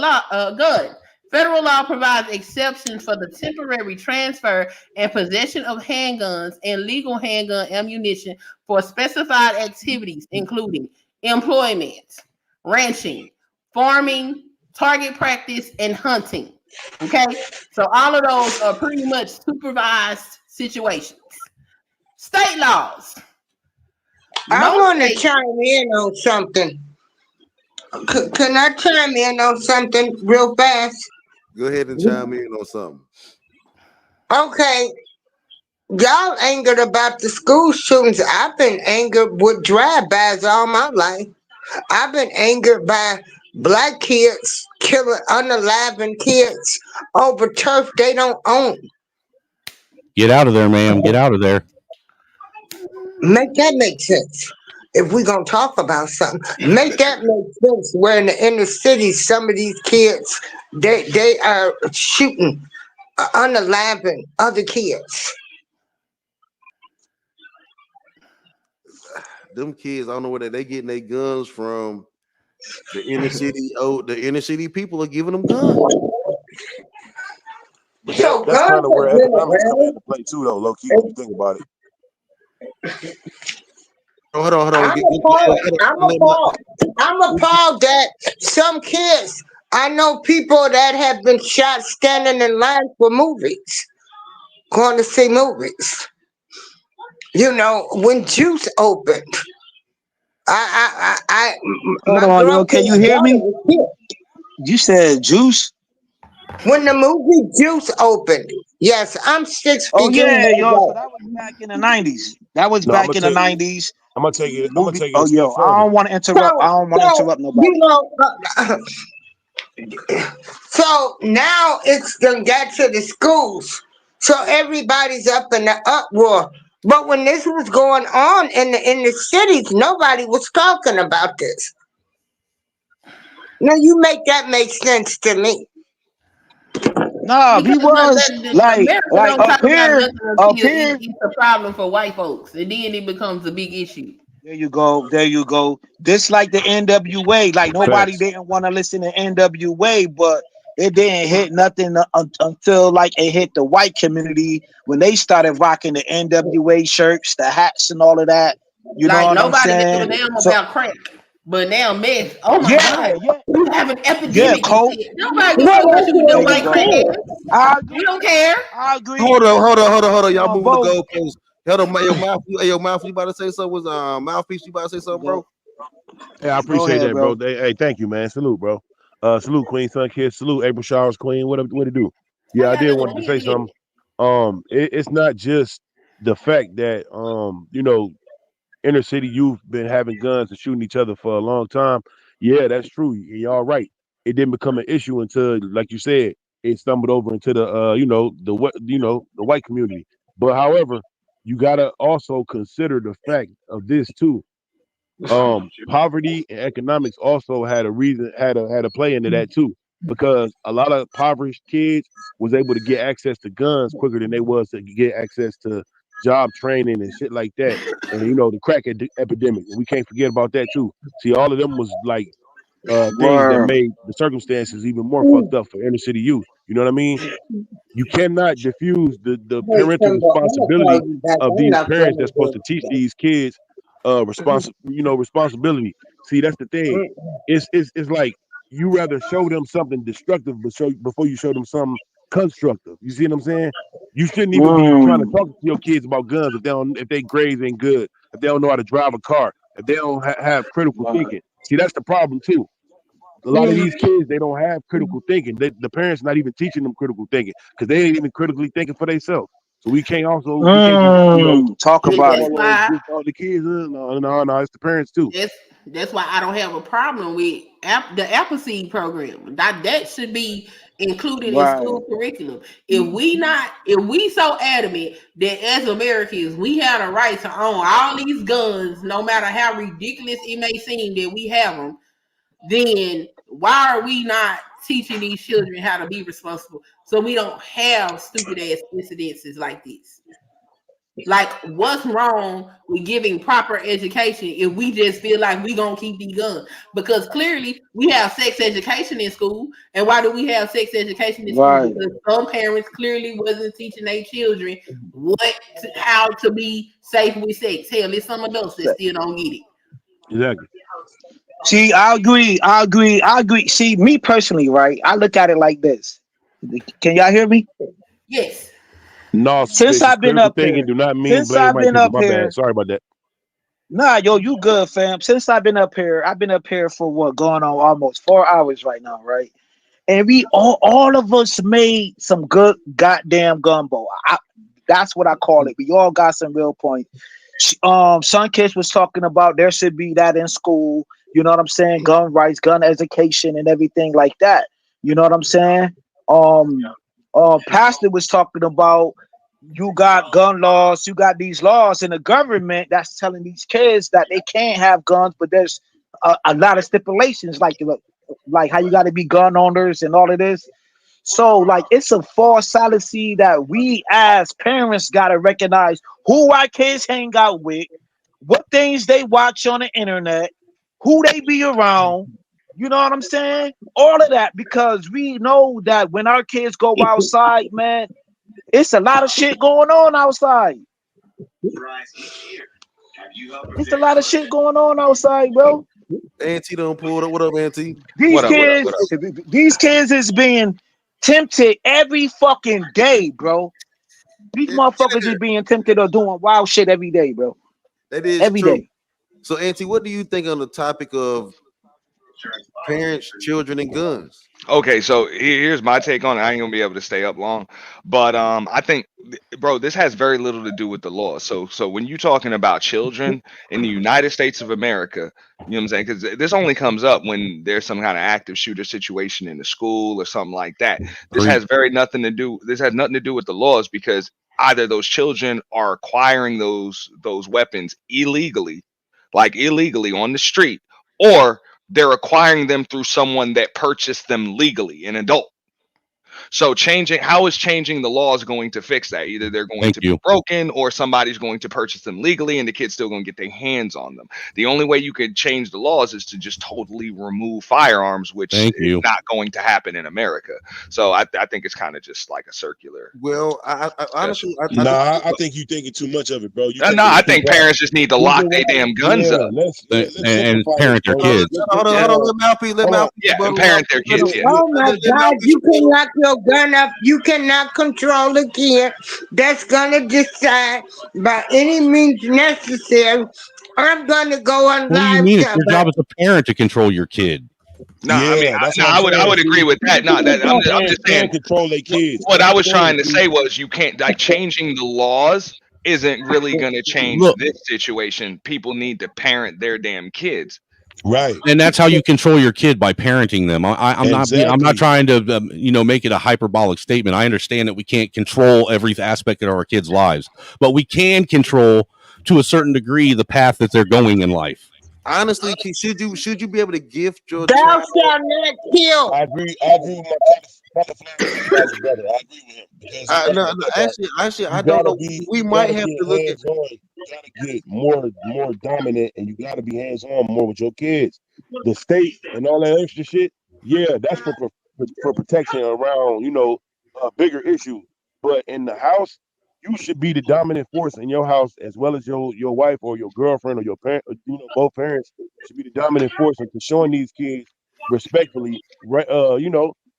gun. Federal law provides exceptions for the temporary transfer and possession of handguns and legal handgun ammunition for specified activities, including employment, ranching, farming, target practice, and hunting. Okay, so all of those are pretty much supervised situations. State laws. I want to chime in on something. Can I chime in on something real fast? Go ahead and chime in on something. Okay. Y'all angered about the school shootings. I've been angered with drive-bys all my life. I've been angered by black kids killing unalive kids over turf they don't own. Get out of there, ma'am. Get out of there. Make that make sense. If we're going to talk about something, make that make sense. Where in the inner city, some of these kids, they are shooting unaliving other kids. Them kids, I don't know where they getting their guns from. The inner city, the inner city people are giving them guns. But that's kind of where economics come into play too, though. Low key, when you think about it. Hold on. I'm appalled that some kids. I know people that have been shot standing in line for movies, going to see movies. You know, when Juice opened, Hold on, yo, can you hear me? You said Juice? When the movie Juice opened, yes, I'm 6 feet. Oh yeah, yo, so that was back in the 90s. That was back in the 90s. I'm gonna take it. I'm gonna take it. Oh, yo, I don't want to interrupt. I don't want to interrupt nobody. You know, so now it's done got to the schools. So everybody's up in the uproar. But when this was going on in the cities, nobody was talking about this. Now you make that make sense to me. No, he was like up here. It's a problem for white folks, and then it becomes a big issue. There you go. This like the NWA. Like nobody didn't want to listen to NWA, but it didn't hit nothing until like it hit the white community when they started rocking the NWA shirts, the hats, and all of that. You know what I'm saying? Nobody gave a damn about crack, but now meth. Oh my God, you have an epidemic. Yeah, Coke. Nobody gives a shit with them white crackheads. You don't care. I agree. Hold on. Y'all moving the goalposts. Hold on, your mouth. You about to say something? Was mouthpiece? You about to say something, bro? Yeah, I appreciate that, bro. Hey, thank you, man. Salute, bro. Salute, Queen Sun Kids. Salute, April Showers Queen. What it do? Yeah, I did want to say something. It's not just the fact that inner city youth been having guns and shooting each other for a long time. Yeah, that's true. Y'all right. It didn't become an issue until, like you said, it stumbled over into the white community. But however, you gotta also consider the fact of this too. Poverty and economics also had a play into that too, because a lot of impoverished kids was able to get access to guns quicker than they was to get access to job training and shit like that. And the crack epidemic, we can't forget about that too. See, all of them was like things that made the circumstances even more fucked up for inner city youth. You know what I mean? You cannot diffuse the parental responsibility of these parents that's supposed to teach these kids responsibility. See, that's the thing. It's like you rather show them something destructive before you show them something constructive. You see what I'm saying? You shouldn't even be trying to talk to your kids about guns if they grades ain't good, if they don't know how to drive a car, if they don't have critical thinking. See, that's the problem too. A lot of these kids, they don't have critical thinking. The parents not even teaching them critical thinking because they ain't even critically thinking for themselves. So we can't talk about it. All the kids. No, it's the parents too. That's why I don't have a problem with the Appleseed program. That should be included in school curriculum. If we so adamant that as Americans we have a right to own all these guns, no matter how ridiculous it may seem that we have them, then why are we not teaching these children how to be responsible so we don't have stupid ass incidences like this? Like, what's wrong with giving proper education if we just feel like we gonna keep these guns? Because clearly we have sex education in school. And why do we have sex education in school? Right. Because some parents clearly wasn't teaching their children how to be safe with sex. Hell, there's some adults that still don't get it. Exactly. See, I agree. See, me personally, right? I look at it like this. Can y'all hear me? Yes. No, Since this is I've been critical up thinking. here, Do not mean since blame I've white been people. up My bad. here, Sorry about that. nah, yo, you good, fam. Since I've been up here for what going on almost 4 hours right now, right? And we all of us made some good goddamn gumbo. That's what I call it. We all got some real points. Sunkiss was talking about there should be that in school. You know what I'm saying? Gun rights, gun education, and everything like that. You know what I'm saying? Pastor was talking about you got gun laws, you got these laws in the government that's telling these kids that they can't have guns, but there's a lot of stipulations, like how you got to be gun owners and all of this. So, like, it's a false fallacy that we as parents got to recognize who our kids hang out with, what things they watch on the internet, who they be around. You know what I'm saying? All of that, because we know that when our kids go outside, man, it's a lot of shit going on outside. It's a lot of shit going on outside, bro. Auntie done pulled up. What up, Auntie? These What up? What up? kids, What up? these kids is being tempted every fucking day, bro. These motherfuckers is being tempted or doing wild shit every day, bro. That is Every true. day. So, Auntie, what do you think on the topic of parents, children, and guns? Okay, so here's my take on it. I ain't gonna be able to stay up long, but I think, bro, this has very little to do with the law. So when you're talking about children in the United States of America, you know what I'm saying? Because this only comes up when there's some kind of active shooter situation in the school or something like that. This has nothing to do. This has nothing to do with the laws, because either those children are acquiring those weapons illegally, like illegally on the street, or they're acquiring them through someone that purchased them legally, an adult. So how is changing the laws going to fix that? Either they're going to be broken, or somebody's going to purchase them legally and the kid's still going to get their hands on them. The only way you could change the laws is to just totally remove firearms, which is not going to happen in America. So I think it's kind of just like a circular. Well, I honestly, I think you're thinking too much of it, bro. I think parents just need to lock their damn guns up. Let's and parent their kids. Hold on. Let Mouthpiece. And parent their kids. Yeah. Oh my God, you can lock your gun up. You cannot control the kid that's gonna decide by any means necessary. I'm gonna go on What do you live. mean? It's your job as a parent to control your kid. No, I mean, I would agree with that. No, that I'm just saying, control their kids. What I was trying to say was, you can't, like, changing the laws isn't really going to change this situation. People need to parent their damn kids. Right, and that's how you control your kid, by parenting them. I'm not trying to make it a hyperbolic statement. I understand that we can't control every aspect of our kids' lives, but we can control to a certain degree the path that they're going in life. Honestly, should you be able to gift your Thou child? shalt not kill. I agree with my brother. I agree with him. No, actually, I don't know. We might have to look at. You gotta get more dominant, and you gotta be hands on more with your kids. The state and all that extra shit, yeah, that's for protection around a bigger issue. But in the house, you should be the dominant force in your house, as well as your wife or your girlfriend or your parent. Both parents should be the dominant force into showing these kids respectfully,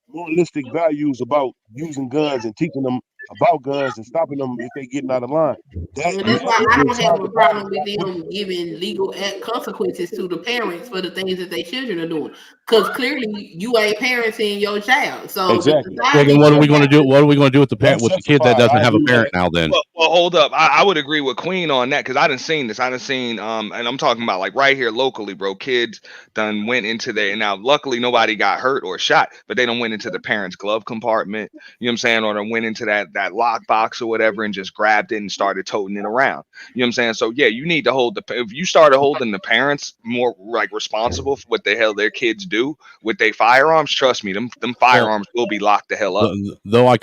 moralistic values about using guns, and teaching them about guns and stopping them if they getting out of line. That's why I don't have a problem with them giving legal consequences to the parents for the things that their children are doing. Because clearly you ain't parenting your child. So exactly. Well, then what are we going to do? What are we going to do with the parent, with the kid that doesn't have a parent now? Then, well, hold up. I would agree with Queen on that, because I done seen this. I done seen and I'm talking about like right here locally, bro. Kids done went into there, and now luckily nobody got hurt or shot, but they done went into the parents' glove compartment. You know what I'm saying? Or they went into that lock box or whatever and just grabbed it and started toting it around. You know what I'm saying? So yeah, you need to hold if you started holding the parents more like responsible for what the hell their kids do, do with their firearms, trust me, them firearms will be locked the hell up. Though I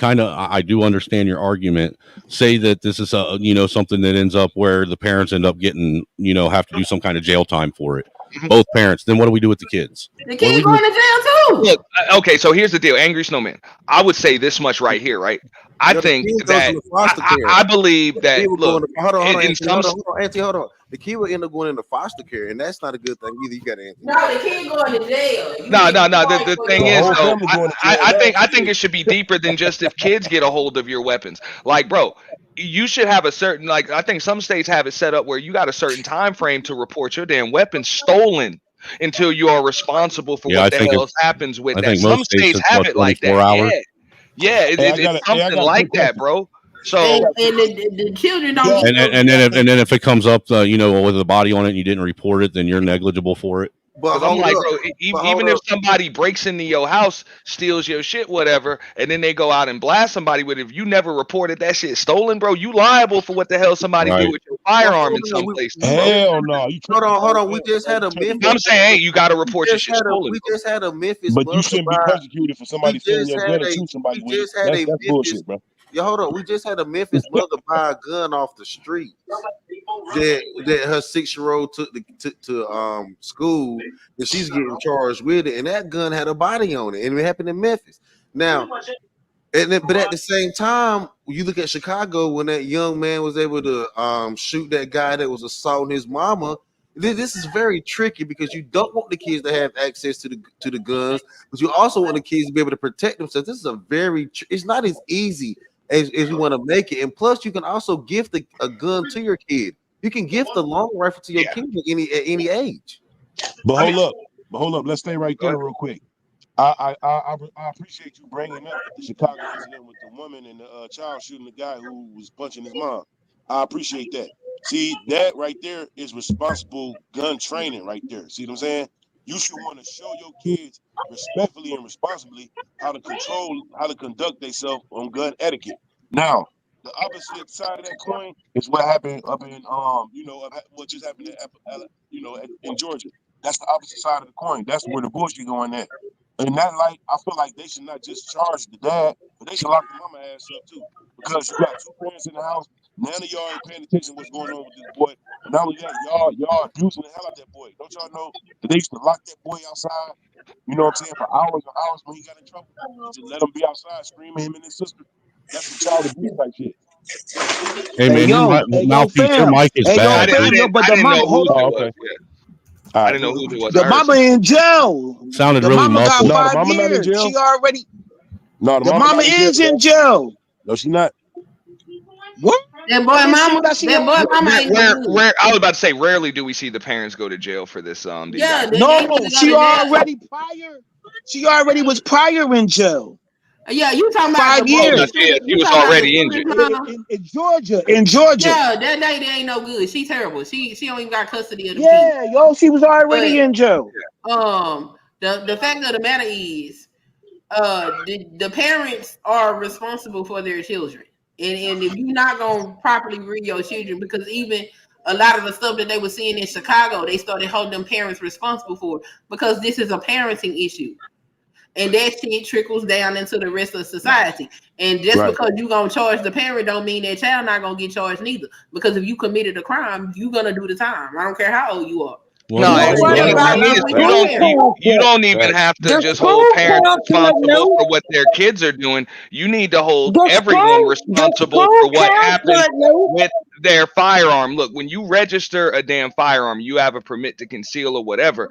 do understand your argument. Say that this is something that ends up where the parents end up getting have to do some kind of jail time for it. Both parents. Then what do we do with the kids? The kids going to jail too. Look, okay, so here's the deal, Angry Snowman. I would say this much right here, right? I think that I believe that. Look, hold on, in some Auntie, hold on. The kid will end up going into foster care, and that's not a good thing either. You got to answer. No, the kid going to jail. No. The thing is, though, I think it should be deeper than just if kids get a hold of your weapons. Like, bro, you should have a certain, like, I think some states have it set up where you got a certain time frame to report your damn weapons stolen until you are responsible for what the hell happens with that. Some states have it like that. Hours. Yeah, it's something like that, bro. So and the children don't. And then if it comes up, with a body on it and you didn't report it, then you're negligible for it. But I'm like, bro, even if somebody breaks into your house, steals your shit, whatever, and then they go out and blast somebody with it, if you never reported that shit stolen, bro, you liable for what the hell somebody do with your firearm in some places. Hell no. Hold on. We just had a Memphis. I'm saying, hey, you got to report your shit stolen. We just had a Memphis. But you shouldn't be persecuted for somebody stealing your gun and shoot somebody with it. That's bullshit, bro. Yeah, hold on. We just had a Memphis mother buy a gun off the street that her 6-year-old took to school, and she's getting charged with it. And that gun had a body on it, and it happened in Memphis. Now, but at the same time, you look at Chicago when that young man was able to shoot that guy that was assaulting his mama. This is very tricky because you don't want the kids to have access to the guns, but you also want the kids to be able to protect themselves. This is it's not as easy as you want to make it. And plus, you can also gift a gun to your kid. You can gift a long rifle to your kid at any age. But hold up. Let's stay right there real quick. I appreciate you bringing up the Chicago incident with the woman and the child shooting the guy who was punching his mom. I appreciate that. See, that right there is responsible gun training right there. See what I'm saying? You should want to show your kids respectfully and responsibly how to conduct themselves on gun etiquette. Now, the opposite side of that coin is what happened up in what just happened in Georgia. That's the opposite side of the coin. That's where the bullshit going at. And that light, I feel like they should not just charge the dad, but they should lock the mama ass up too. Because you got 2 parents in the house. None of y'all ain't paying attention to what's going on with this boy. And not only that, y'all abusing the hell out of that boy. Don't y'all know that they used to lock that boy outside, you know what I'm saying, for hours and hours when he got in trouble? Just let him be outside screaming, him and his sister. That's some child abuse type shit. Hey man, Mouthpiece, your mic is bad. I didn't know who it was. I didn't know who it was. The mama in jail. Sounded the really mama muffled. got 5 the mama years. not in jail. She already. No, the mama is in jail. No, she not. What? That boy mama. I was about to say, rarely do we see the parents go to jail for this. She already prior. She already was prior in jail. Yeah, you talking about 5 years? He was already injured in Georgia. In Georgia. Yeah, that lady ain't no good. She's terrible. She don't even got custody of the kids. She was already in jail. The fact of the matter is, the parents are responsible for their children, and if you're not gonna properly read your children, because even a lot of the stuff that they were seeing in Chicago, they started holding them parents responsible for it, because this is a parenting issue. And that shit trickles down into the rest of society. And just because you're going to charge the parent don't mean that child not going to get charged neither. Because if you committed a crime, you're going to do the time. I don't care how old you are. Well, you don't even have to just hold parents responsible for what their kids are doing. You need to hold everyone responsible for what happens with their firearm. Look, when you register a damn firearm, you have a permit to conceal or whatever.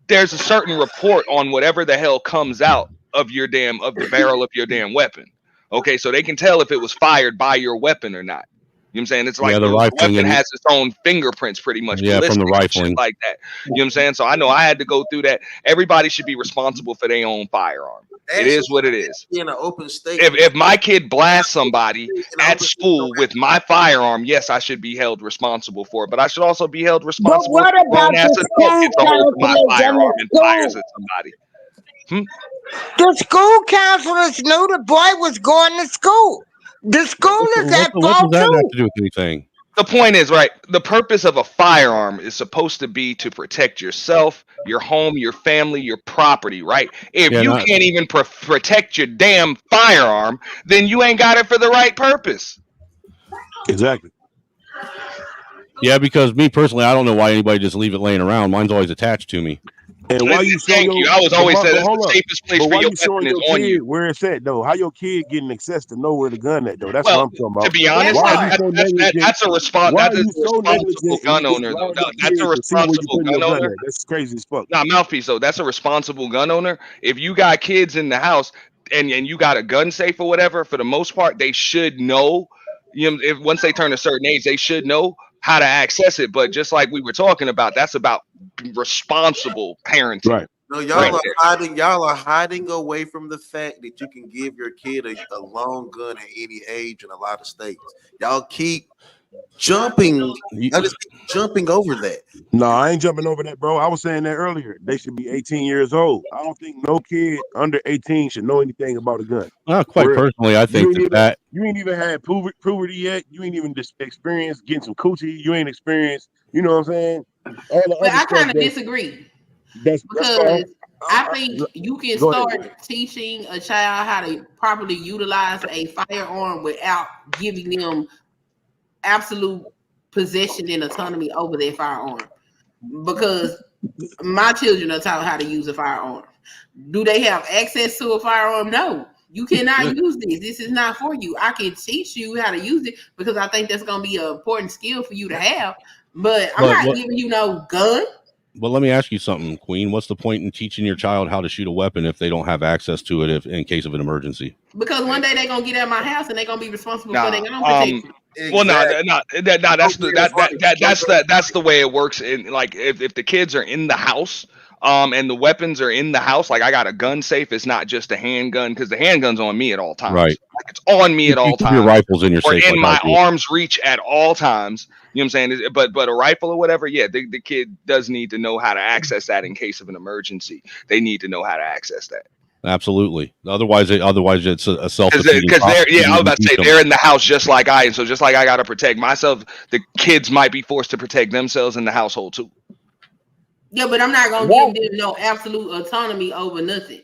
There's a certain report on whatever the hell comes out of the barrel of your damn weapon. Okay, so they can tell if it was fired by your weapon or not. You know what I'm saying? It's like the weapon has its own fingerprints pretty much. Yeah, from the rifling. Like that. You know what I'm saying? So I know I had to go through that. Everybody should be responsible for their own firearm. It is what it is. In an open state. If my kid blasts somebody at school with my firearm, yes, I should be held responsible for it. But I should also be held responsible what for about as the adult gets a hold of my school firearm and counselors? fires at somebody. The school counselors knew the boy was going to school. The school is at fault What does that too. have to do with anything? The point is, right, the purpose of a firearm is supposed to be to protect yourself, your home, your family, your property, right? If you can't even protect your damn firearm, then you ain't got it for the right purpose. Exactly. Yeah, because me personally, I don't know why anybody just leave it laying around. Mine's always attached to me. And why you show Thank you. I was always said that's the safest place for why your you showing weapon is your on kid you. where it's at though? How your kid getting access to know where the gun at though? That's what Well, I'm talking about. to be honest, Why are you so negligent? that's a Why are you so responsible negligent gun and you just owner, though. allowing your That's a kid to see where you responsible putting your gun gun owner. at? That's crazy as fuck. Nah, mouthpiece though. That's a responsible gun owner. If you got kids in the house and you got a gun safe or whatever, for the most part, they should know. You know, if once they turn a certain age, they should know how to access it. But just like we were talking about, that's about responsible parenting. Right. No, y'all are hiding. Y'all are hiding away from the fact that you can give your kid a long gun at any age in a lot of states. Y'all keep jumping. Y'all just keep jumping over that. No, I ain't jumping over that, bro. I was saying that earlier. They should be 18 years old. I don't think no kid under 18 should know anything about a gun. Quite personally, I think that you ain't even had puberty yet. You ain't even experienced getting some coochie. You ain't experienced, you know what I'm saying? All the But other I stuff kind of disagree. That's Because I think you can Go start ahead. teaching a child how to properly utilize a firearm without giving them absolute possession and autonomy over their firearm. Because my children are taught how to use a firearm. Do they have access to a firearm? No. You cannot use this. This is not for you. I can teach you how to use it because I think that's going to be an important skill for you to have. But I'm not giving you no gun. But let me ask you something, Queen. What's the point in teaching your child how to shoot a weapon if they don't have access to it in case of an emergency? Because one day they're gonna get out of my house and they're gonna be responsible for their own protection. Well, that's the way it works. In like, if the kids are in the house, and the weapons are in the house, like I got a gun safe. It's not just a handgun because the handgun's on me at all times. Right. Like it's on me at all times. Your rifles in your or safe, in like my arm's reach at all times. You know what I'm saying? But a rifle or whatever, yeah, the kid does need to know how to access that in case of an emergency. They need to know how to access that. Absolutely. Otherwise it's a self-defeating. Because I was about to say they're in the house just like I am. So just like I got to protect myself, the kids might be forced to protect themselves in the household too. Yeah, but I'm not gonna give them no absolute autonomy over nothing.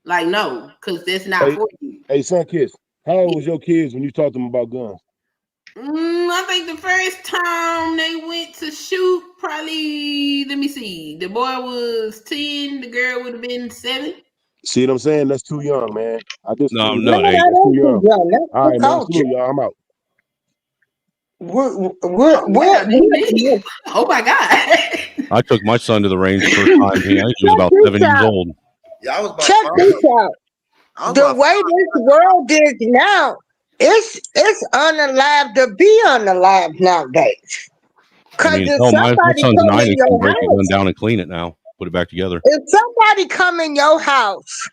Like no, because that's not for you. Hey, son, kids, how old was your kids when you talked to them about guns? I think the first time they went to shoot, probably, let me see, the boy was 10, the girl would have been 7. See what I'm saying? That's too young, man. No, that's too young. All right, man. Salute, y'all. I'm out. Oh my God. I took my son to the range the first time. He was about 7 years old. Yeah, I was about Check this out. The way this world is now, it's unalive to be unalive nowadays. I mean, my son's 9 and can break a gun down and clean it now. Put it back together. If somebody come in your house,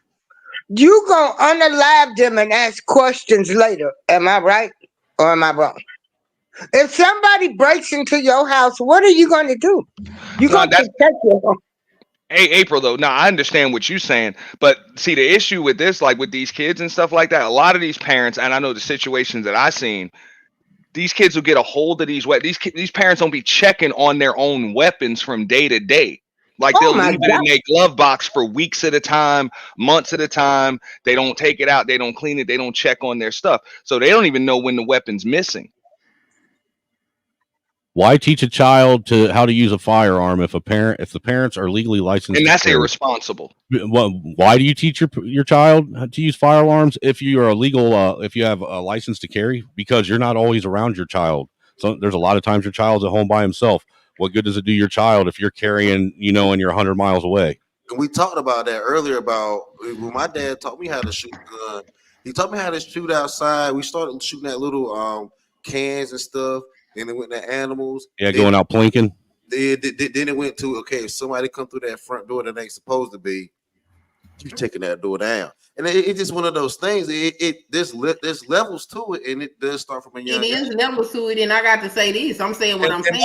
you gonna unalive them and ask questions later. Am I right or am I wrong? If somebody breaks into your house, what are you gonna do? You gonna protect your home. Hey, April, though, now I understand what you're saying, but see, the issue with this, like with these kids and stuff like that, a lot of these parents, and I know the situations that I've seen, these kids will get a hold of these these parents don't be checking on their own weapons from day to day. Like they'll leave it in their glove box for weeks at a time, months at a time. They don't take it out, they don't clean it, they don't check on their stuff, so they don't even know when the weapon's missing. Why teach a child how to use a firearm if the parents are legally licensed? And that's irresponsible. Why do you teach your child to use firearms if you are if you have a license to carry? Because you're not always around your child. So there's a lot of times your child's at home by himself. What good does it do your child if you're carrying, and you're 100 miles away? And we talked about that earlier about when my dad taught me how to shoot a gun. He taught me how to shoot outside. We started shooting at little cans and stuff. Then it went to animals. Yeah, going out plinking. Then it went to, okay, if somebody come through that front door that ain't supposed to be, you're taking that door down. And it's just one of those things. There's levels to it, and it does start from a young age. It is levels to it, and I got to say this. I'm saying what I'm saying.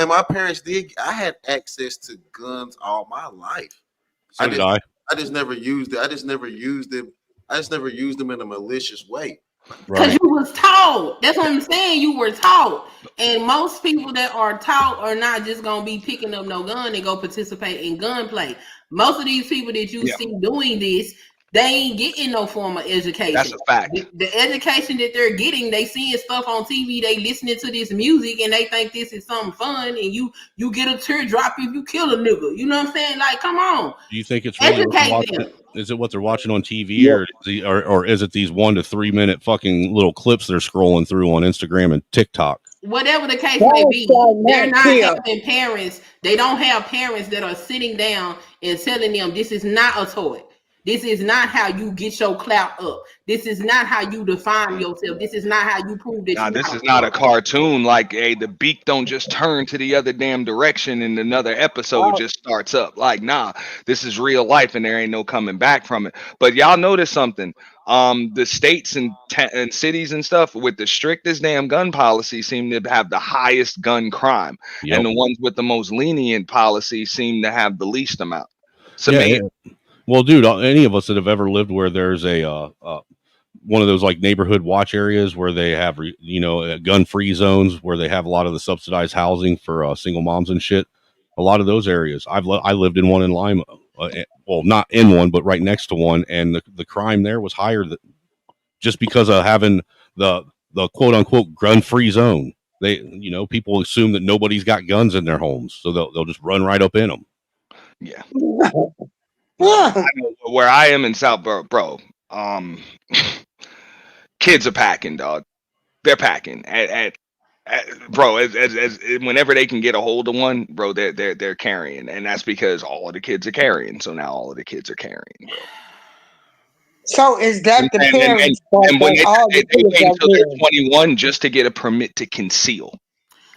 My parents did. I had access to guns all my life. So did I. I just never used it. I just never used them in a malicious way. Because you was taught. That's what I'm saying. You were taught. And most people that are taught are not just going to be picking up no gun and go participate in gunplay. Most of these people that you see doing this, they ain't getting no form of education. That's a fact. The education that they're getting, they seeing stuff on TV, they listening to this music, and they think this is something fun, and you get a teardrop if you kill a nigga. You know what I'm saying? Like, come on. Do you think it's really is it what they're watching on TV, or is it these 1 to 3 minute fucking little clips they're scrolling through on Instagram and TikTok? Whatever the case may be, they're not having parents. They don't have parents that are sitting down and telling them this is not a toy. This is not how you get your clout up. This is not how you define yourself. This is not how you prove that. Nah, this is not a cartoon. Like, hey, the beak don't just turn to the other damn direction and another episode just starts up. Like, nah, this is real life and there ain't no coming back from it. But y'all notice something. The states and cities and stuff with the strictest damn gun policy seem to have the highest gun crime, and the ones with the most lenient policy seem to have the least amount. So well, dude, any of us that have ever lived where there's a one of those like neighborhood watch areas where they have gun-free zones where they have a lot of the subsidized housing for single moms and shit. A lot of those areas, I lived in one in Lima. Well, not in one, but right next to one, and the crime there was higher just because of having the quote unquote gun-free zone. They, people assume that nobody's got guns in their homes, so they'll just run right up in them. Yeah. I know where I am in South bro. Kids are packing, dog. They're packing bro. As whenever they can get a hold of one, bro, they're carrying, and that's because all of the kids are carrying. So now all of the kids are carrying, bro. So is that the parents? And when they wait until they're 21 just to get a permit to conceal.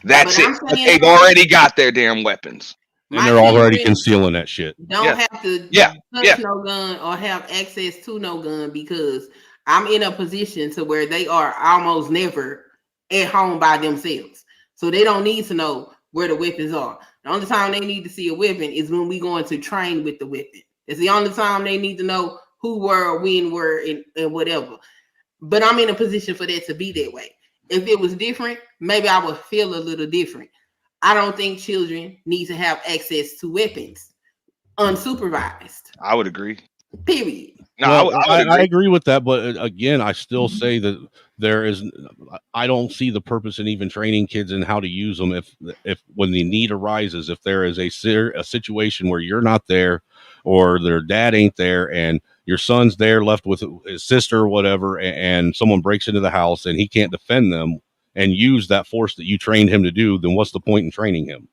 That's it. But they've already got their damn weapons. And they're already concealing that shit. Don't have to touch no gun or have access to no gun because I'm in a position to where they are almost never at home by themselves. So they don't need to know where the weapons are. The only time they need to see a weapon is when we going to train with the weapon. It's the only time they need to know who were, when were, and whatever. But I'm in a position for that to be that way. If it was different, maybe I would feel a little different. I don't think children need to have access to weapons unsupervised. I would agree. Period. No, I agree with that, but again, I still say that I don't see the purpose in even training kids in how to use them if when the need arises, if there is a situation where you're not there or their dad ain't there and your son's there left with his sister or whatever, and someone breaks into the house and he can't defend them and use that force that you trained him to do, then what's the point in training him?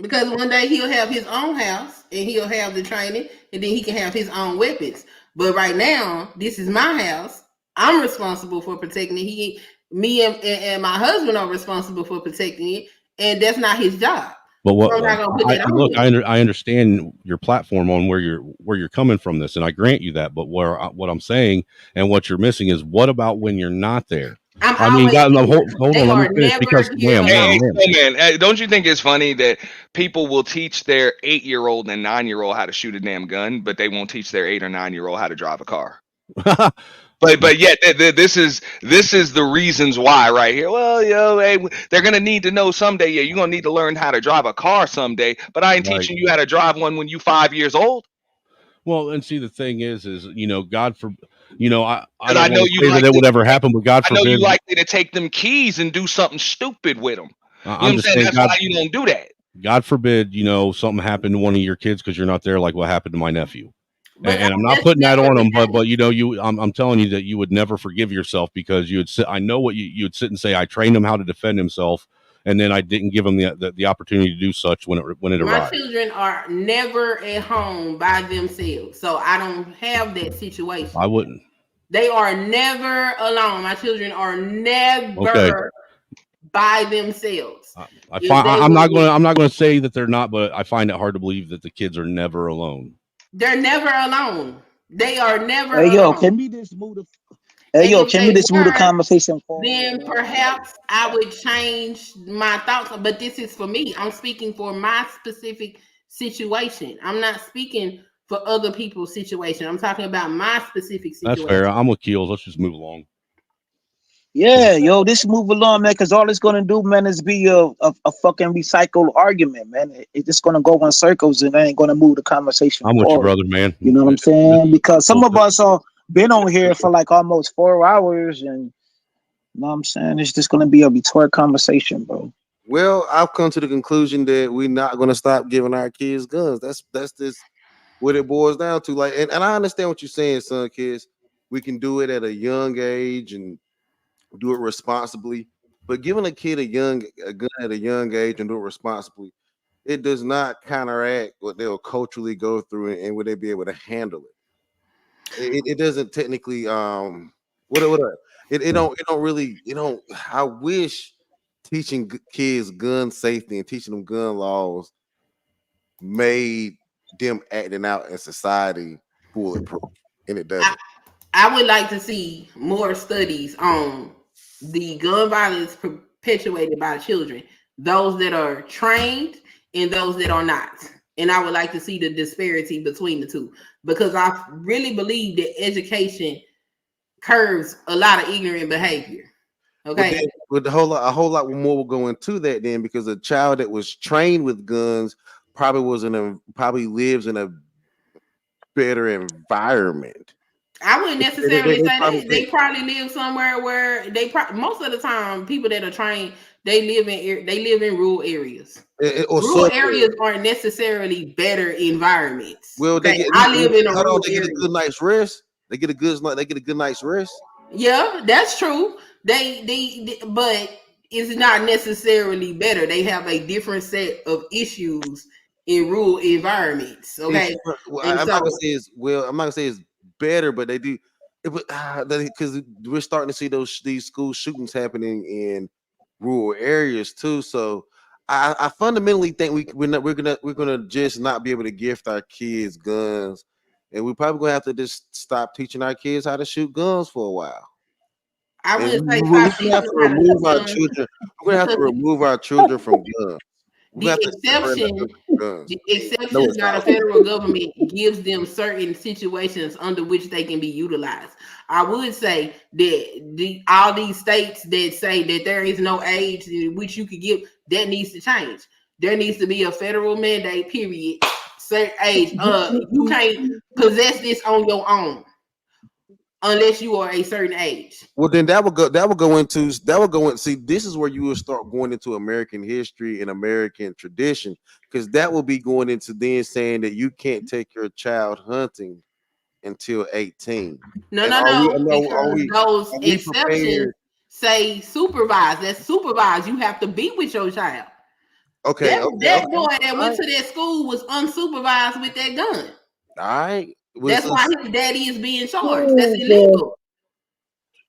Because one day he'll have his own house and he'll have the training and then he can have his own weapons. But right now, this is my house. I'm responsible for protecting it. Me and my husband are responsible for protecting it, and that's not his job. But I understand your platform on where you're coming from this, and I grant you that. But what I'm saying and what you're missing is what about when you're not there? Hold on. Let me finish because man, don't you think it's funny that people will teach their 8-year-old and 9-year-old how to shoot a damn gun, but they won't teach their 8 or 9-year-old how to drive a car? But yet this is the reasons why right here. Well, hey, they're gonna need to know someday. Yeah, you're gonna need to learn how to drive a car someday. But I ain't teaching you how to drive one when you 5 years old. Well, and see, the thing is God for. I don't know you say that it would ever happen, but God forbid. I know you likely to take them keys and do something stupid with them. You know what I'm saying? That's why you don't do that. God forbid, something happened to one of your kids because you're not there, like what happened to my nephew. And I'm not putting that on him, but I'm telling you that you would never forgive yourself because you would sit. I know what you would sit and say. I trained him how to defend himself, and then I didn't give him the opportunity to do such when it arrived. My children are never at home by themselves, so I don't have that situation. I wouldn't. They are never alone. My children are never by themselves. I'm not going to say that they're not, but I find it hard to believe that the kids are never alone. They're never alone. They are never alone. Yo, can we just move the conversation forward? Then perhaps I would change my thoughts. But this is for me. I'm speaking for my specific situation. I'm not speaking for other people's situation. I'm talking about my specific situation. That's fair. I'm with Keels. Let's just move along. Yeah, yo, this move along, man, because all it's gonna do, man, is be a fucking recycled argument, man. It's just gonna go in circles and ain't gonna move the conversation I'm with you, forward. brother, man. You know what I'm saying? Because some of us are been on here for like almost 4 hours, and you know what I'm saying? It's just gonna be a retort conversation, bro. Well, I've come to the conclusion that we're not going to stop giving our kids guns. That's just what it boils down to. Like, and I understand what you're saying, son, kids. We can do it at a young age and do it responsibly. But giving a kid a gun at a young age and do it responsibly, it does not counteract what they'll culturally go through and would they be able to handle it. It doesn't technically what it don't really I wish teaching kids gun safety and teaching them gun laws made them acting out in society bulletproof, and it doesn't. I would like to see more studies on the gun violence perpetuated by children, those that are trained and those that are not. And I would like to see the disparity between the two, because I really believe that education curbs a lot of ignorant behavior. Okay. With a whole lot more will go into that then, because a child that was trained with guns probably lives in a better environment. I wouldn't necessarily say that. They probably live somewhere where most of the time people that are trained, they live in rural areas. Rural areas aren't necessarily better environments. Well, I live in a rural area. Get a good night's rest. They get a good night's rest. Yeah, that's true. They but it's not necessarily better. They have a different set of issues in rural environments. Okay. I'm not gonna say it's better, but they do because we're starting to see these school shootings happening in rural areas too. So I fundamentally think we're gonna just not be able to gift our kids guns, and we're probably gonna have to just stop teaching our kids how to shoot guns for a while. I would say we're gonna have to remove our children. We're gonna have to remove our children from guns. The exceptions by the federal government gives them certain situations under which they can be utilized. I would say that all these states that say that there is no age in which you could give, that needs to change. There needs to be a federal mandate, period. Certain age. You can't possess this on your own unless you are a certain age. Well, then that would go into see, this is where you will start going into American history and American tradition, because that will be going into then saying that you can't take your child hunting until 18. No. Those exceptions say supervised. That's supervised. You have to be with your child. Okay. That boy that went to that school was unsupervised with that gun. All right. That's why his daddy is being charged. That's illegal.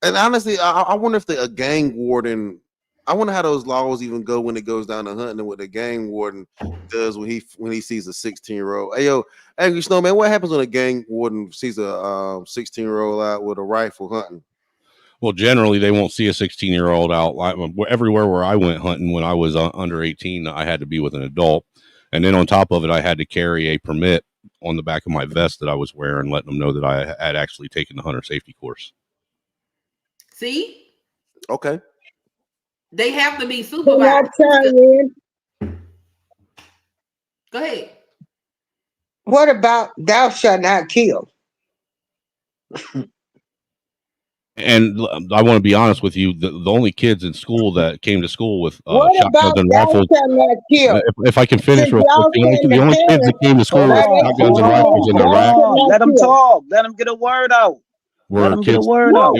And honestly, I wonder if a gang warden. I wonder how those laws even go when it goes down to hunting, and what the gang warden does when he sees a 16-year-old. Hey yo, Angry Snowman, what happens when a gang warden sees a 16-year-old out with a rifle hunting? Well, generally they won't see a 16-year-old out. Everywhere where I went hunting when I was under 18, I had to be with an adult, and then on top of it, I had to carry a permit on the back of my vest that I was wearing, letting them know that I had actually taken the hunter safety course. See? Okay. They have to be supervised. Go ahead. What about thou shalt not kill? And I want to be honest with you, the only kids in school that came to school with shotguns and rifles. If I can finish real quick, the only kids that came to school with shotguns and rifles in Iraq. Let them talk. Let them get a word out. Let them get a word out.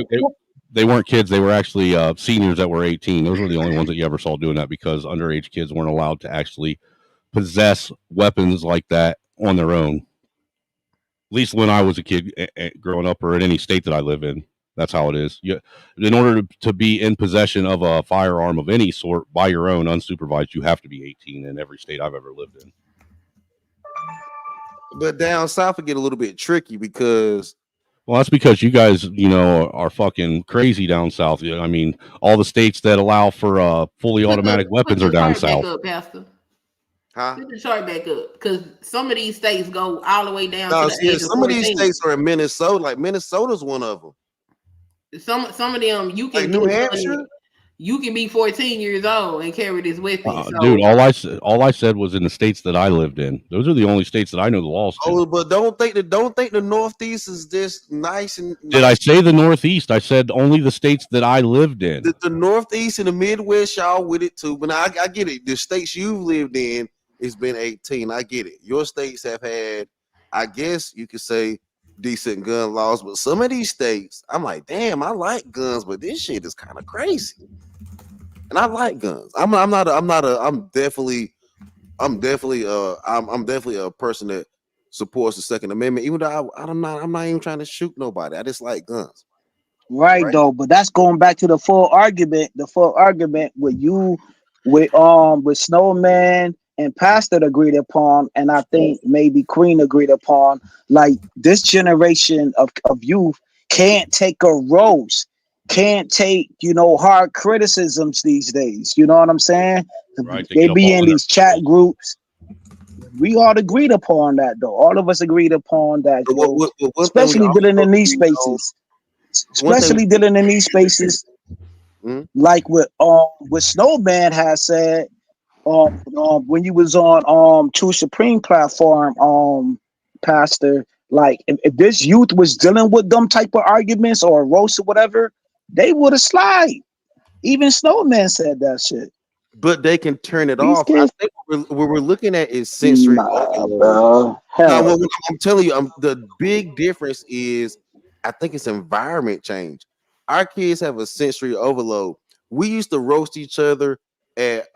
They weren't kids. They were actually seniors that were 18. Those were the only ones that you ever saw doing that, because underage kids weren't allowed to actually possess weapons like that on their own. At least when I was a kid growing up, or in any state that I live in. That's how it is. In order to be in possession of a firearm of any sort by your own, unsupervised, you have to be 18 in every state I've ever lived in. But down south, it get a little bit tricky because... Well, that's because you guys, are fucking crazy down south. I mean, all the states that allow for fully automatic weapons are down south. Back up, Pastor. Put the chart back up, because some of these states go all the way down to the age of 14. Some of these states are in Minnesota. Like Minnesota's one of them. Some of them you can like New do Hampshire. You can be 14 years old and carry this weapon. So, dude, all I said was in the states that I lived in. Those are the only states that I know the laws to. Oh, but don't think the Northeast is this nice and. Did I say the Northeast? I said only the states that I lived in. The Northeast and the Midwest, y'all with it too. But I get it. The states you've lived in, it's been 18. I get it. Your states have had, I guess you could say, decent gun laws, but some of these states, I'm like, damn, I like guns, but this shit is kind of crazy. And I like guns. I'm definitely a person that supports the Second Amendment, even though I'm not even trying to shoot nobody. I just like guns. Right, though, but that's going back to the full argument with you, with Snowman and Pastor agreed upon, and I think maybe Queen agreed upon. Like, this generation of youth can't take a roast, can't take hard criticisms these days. You know what I'm saying? Right, they be in these chat groups. We all agreed upon that, though. All of us agreed upon that, especially dealing in these spaces. Especially dealing in these spaces, like what Snowman has said, when you was on True Supreme platform, Pastor. Like, if this youth was dealing with them type of arguments or roast or whatever, they would have slide. Even Snowman said that shit. But they can turn it off. I think what we're looking at is sensory overload. I'm telling you, the big difference is, I think it's environment change. Our kids have a sensory overload. We used to roast each other at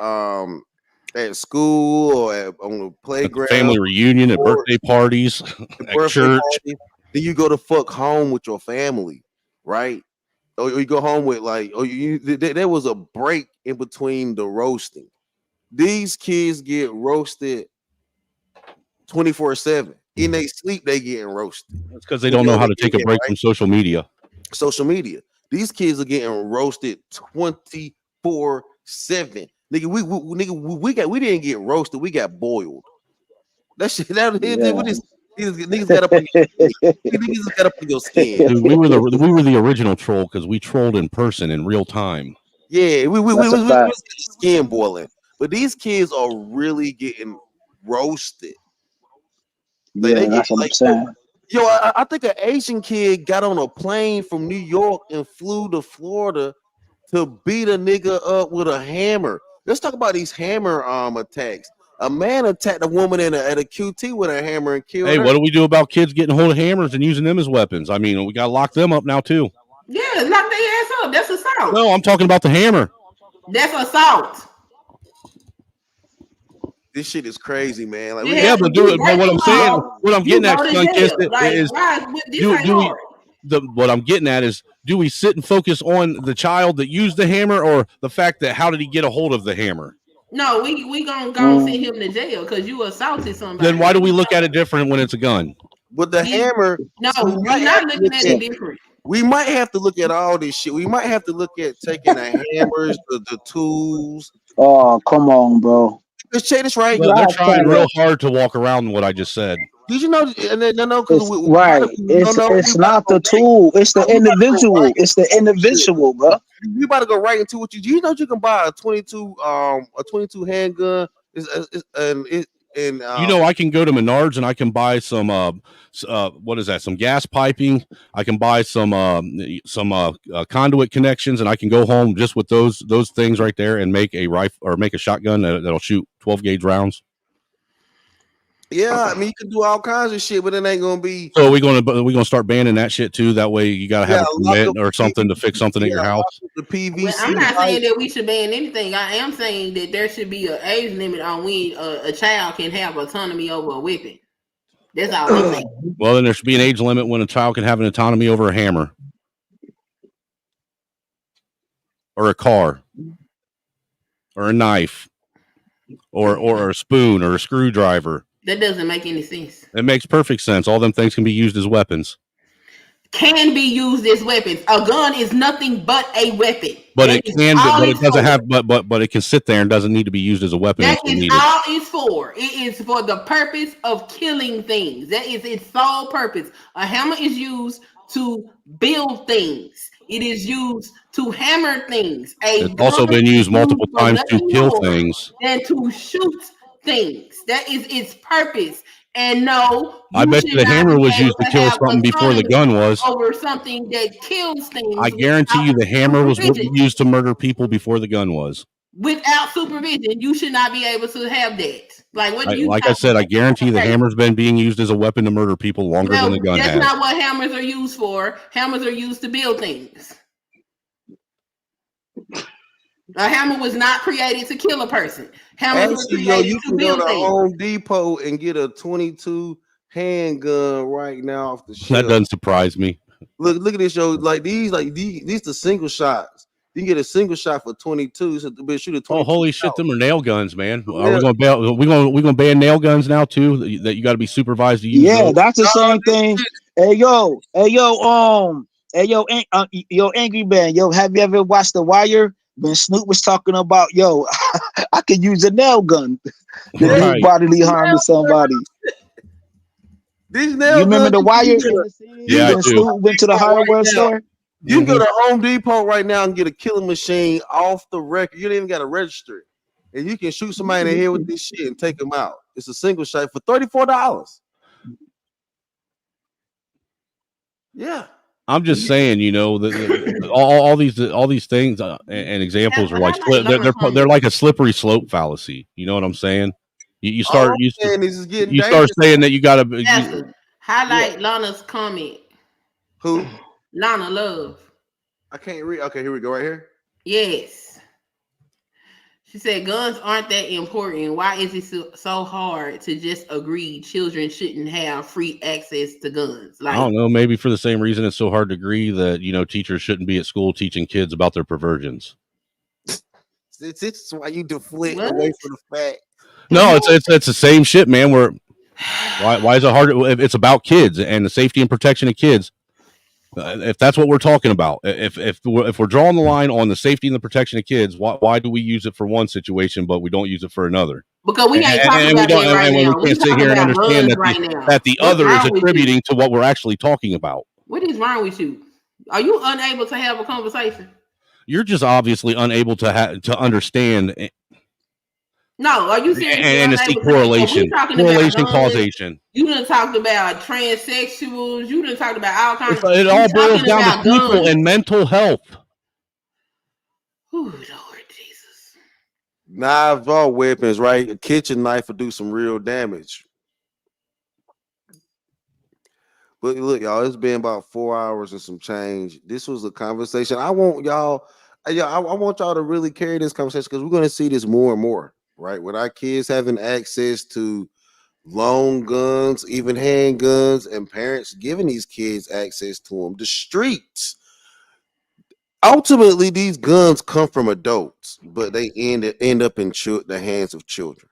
school or on the playground, at the family reunion, at birthday parties, at church. Then you go to fuck home with your family, right? Or you go home with there was a break in between the roasting. These kids get roasted 24/7. In their sleep, they getting roasted. That's because they don't know how to take a break from social media. Social media. These kids are getting roasted 24/7. Nigga, we didn't get roasted. We got boiled. That shit. Niggas got up on your skin. Niggas got up on your skin. Dude, we were the original troll because we trolled in person in real time. Yeah, we skin boiling. But these kids are really getting roasted. That's what I'm saying. Yo, I think an Asian kid got on a plane from New York and flew to Florida to beat a nigga up with a hammer. Let's talk about these hammer attacks. A man attacked a woman at a QT with a hammer and killed her. Hey, what do we do about kids getting hold of hammers and using them as weapons? I mean, we got to lock them up now too. Yeah, lock their ass up. That's assault. No, I'm talking about the hammer. That's assault. This shit is crazy, man. Like, but what I'm saying, what I'm getting at, what I'm getting at is, do we sit and focus on the child that used the hammer, or the fact that how did he get a hold of the hammer? No, we gonna go send him to jail because you assaulted somebody. Then why do we look at it different when it's a gun? With the hammer, no, we're not looking at it different. We might have to look at all this shit. We might have to look at taking the hammers, the tools. Oh, come on, bro. Let's check this right. Well, they're trying real hard to walk around what I just said. Did you know? No, it's not the tool. It's the individual. Right. It's the individual, bro. You about to go right into what you know. You can buy a 22 handgun. I can go to Menards and I can buy some what is that? Some gas piping. I can buy some conduit connections, and I can go home just with those things right there and make a rifle or make a shotgun that'll shoot 12 gauge rounds. Yeah, I mean you can do all kinds of shit, but it ain't gonna be. So we're gonna start banning that shit too. That way you gotta have a permit or something to fix something at your house. The PVC. Well, I'm not saying that we should ban anything. I am saying that there should be an age limit on when a child can have autonomy over a weapon. That's all I'm saying. Well, then there should be an age limit when a child can have an autonomy over a hammer or a car or a knife or a spoon or a screwdriver. That doesn't make any sense. It makes perfect sense. All them things can be used as weapons. Can be used as weapons. A gun is nothing but a weapon. But it can, but it doesn't have. But it can sit there and doesn't need to be used as a weapon. That is all it's for. It is for the purpose of killing things. That is its sole purpose. A hammer is used to build things. It is used to hammer things. It's also been used multiple times to kill things. And to shoot things. That is its purpose. And no, I bet you the hammer was used to kill something before the gun was. Over something that kills things. I guarantee you the hammer was used to murder people before the gun was. Without supervision, you should not be able to have that. Like what do you? Like I said, I guarantee the hammer's been being used as a weapon to murder people longer than the gun has. That's not what hammers are used for. Hammers are used to build things. A hammer was not created to kill a person. Hammers were created you can go to Home Depot and get a 22 handgun right now off the shelf. That doesn't surprise me. Look at this, yo. Like these the single shots. You can get a single shot for 22. So shoot a 22. Oh, holy shit! Them are nail guns, man. Are we gonna ban nail guns now too? That you got to be supervised to use. Yeah, those? That's the same thing. Hey yo, Angry Man, yo, have you ever watched The Wire? When Snoop was talking about, yo, I could use a nail gun to do bodily harm to somebody. These nail you remember The Wire? Yeah, I do. Snoop went to the hardware store. You can go to Home Depot right now and get a killing machine off the record. You don't even got to register it. And you can shoot somebody in the head with this shit and take them out. It's a single shot for $34. Yeah. I'm just saying, you know, all these things and examples are like they're like a slippery slope fallacy. You know what I'm saying? You start saying that you got to highlight Lana's comment. Who? Lana Love. I can't read. Okay, here we go. Right here. Yes. She said guns aren't that important. Why is it so hard to just agree children shouldn't have free access to guns? I don't know. Maybe for the same reason it's so hard to agree that, you know, teachers shouldn't be at school teaching kids about their perversions. This is why you deflect away from the fact. No, it's the same shit, man. Why is it hard? It's about kids and the safety and protection of kids. If that's what we're talking about, if we're drawing the line on the safety and the protection of kids, why do we use it for one situation but we don't use it for another? Because we ain't talking about that right now. We can't sit here and understand that the other is attributing to what we're actually talking about. What is wrong with you? Are you unable to have a conversation? You're just obviously unable to understand. No, are you serious? And to see correlation, causation. You done talked about transsexuals. You done talked about all kinds. It all boils down to people and mental health. Oh Lord Jesus! Knives are weapons, right? A kitchen knife will do some real damage. But look, y'all, it's been about 4 hours and some change. This was a conversation. I want y'all to really carry this conversation because we're going to see this more and more. Right, with our kids having access to long guns, even handguns, and parents giving these kids access to them, the streets. Ultimately, these guns come from adults, but they end up in the hands of children.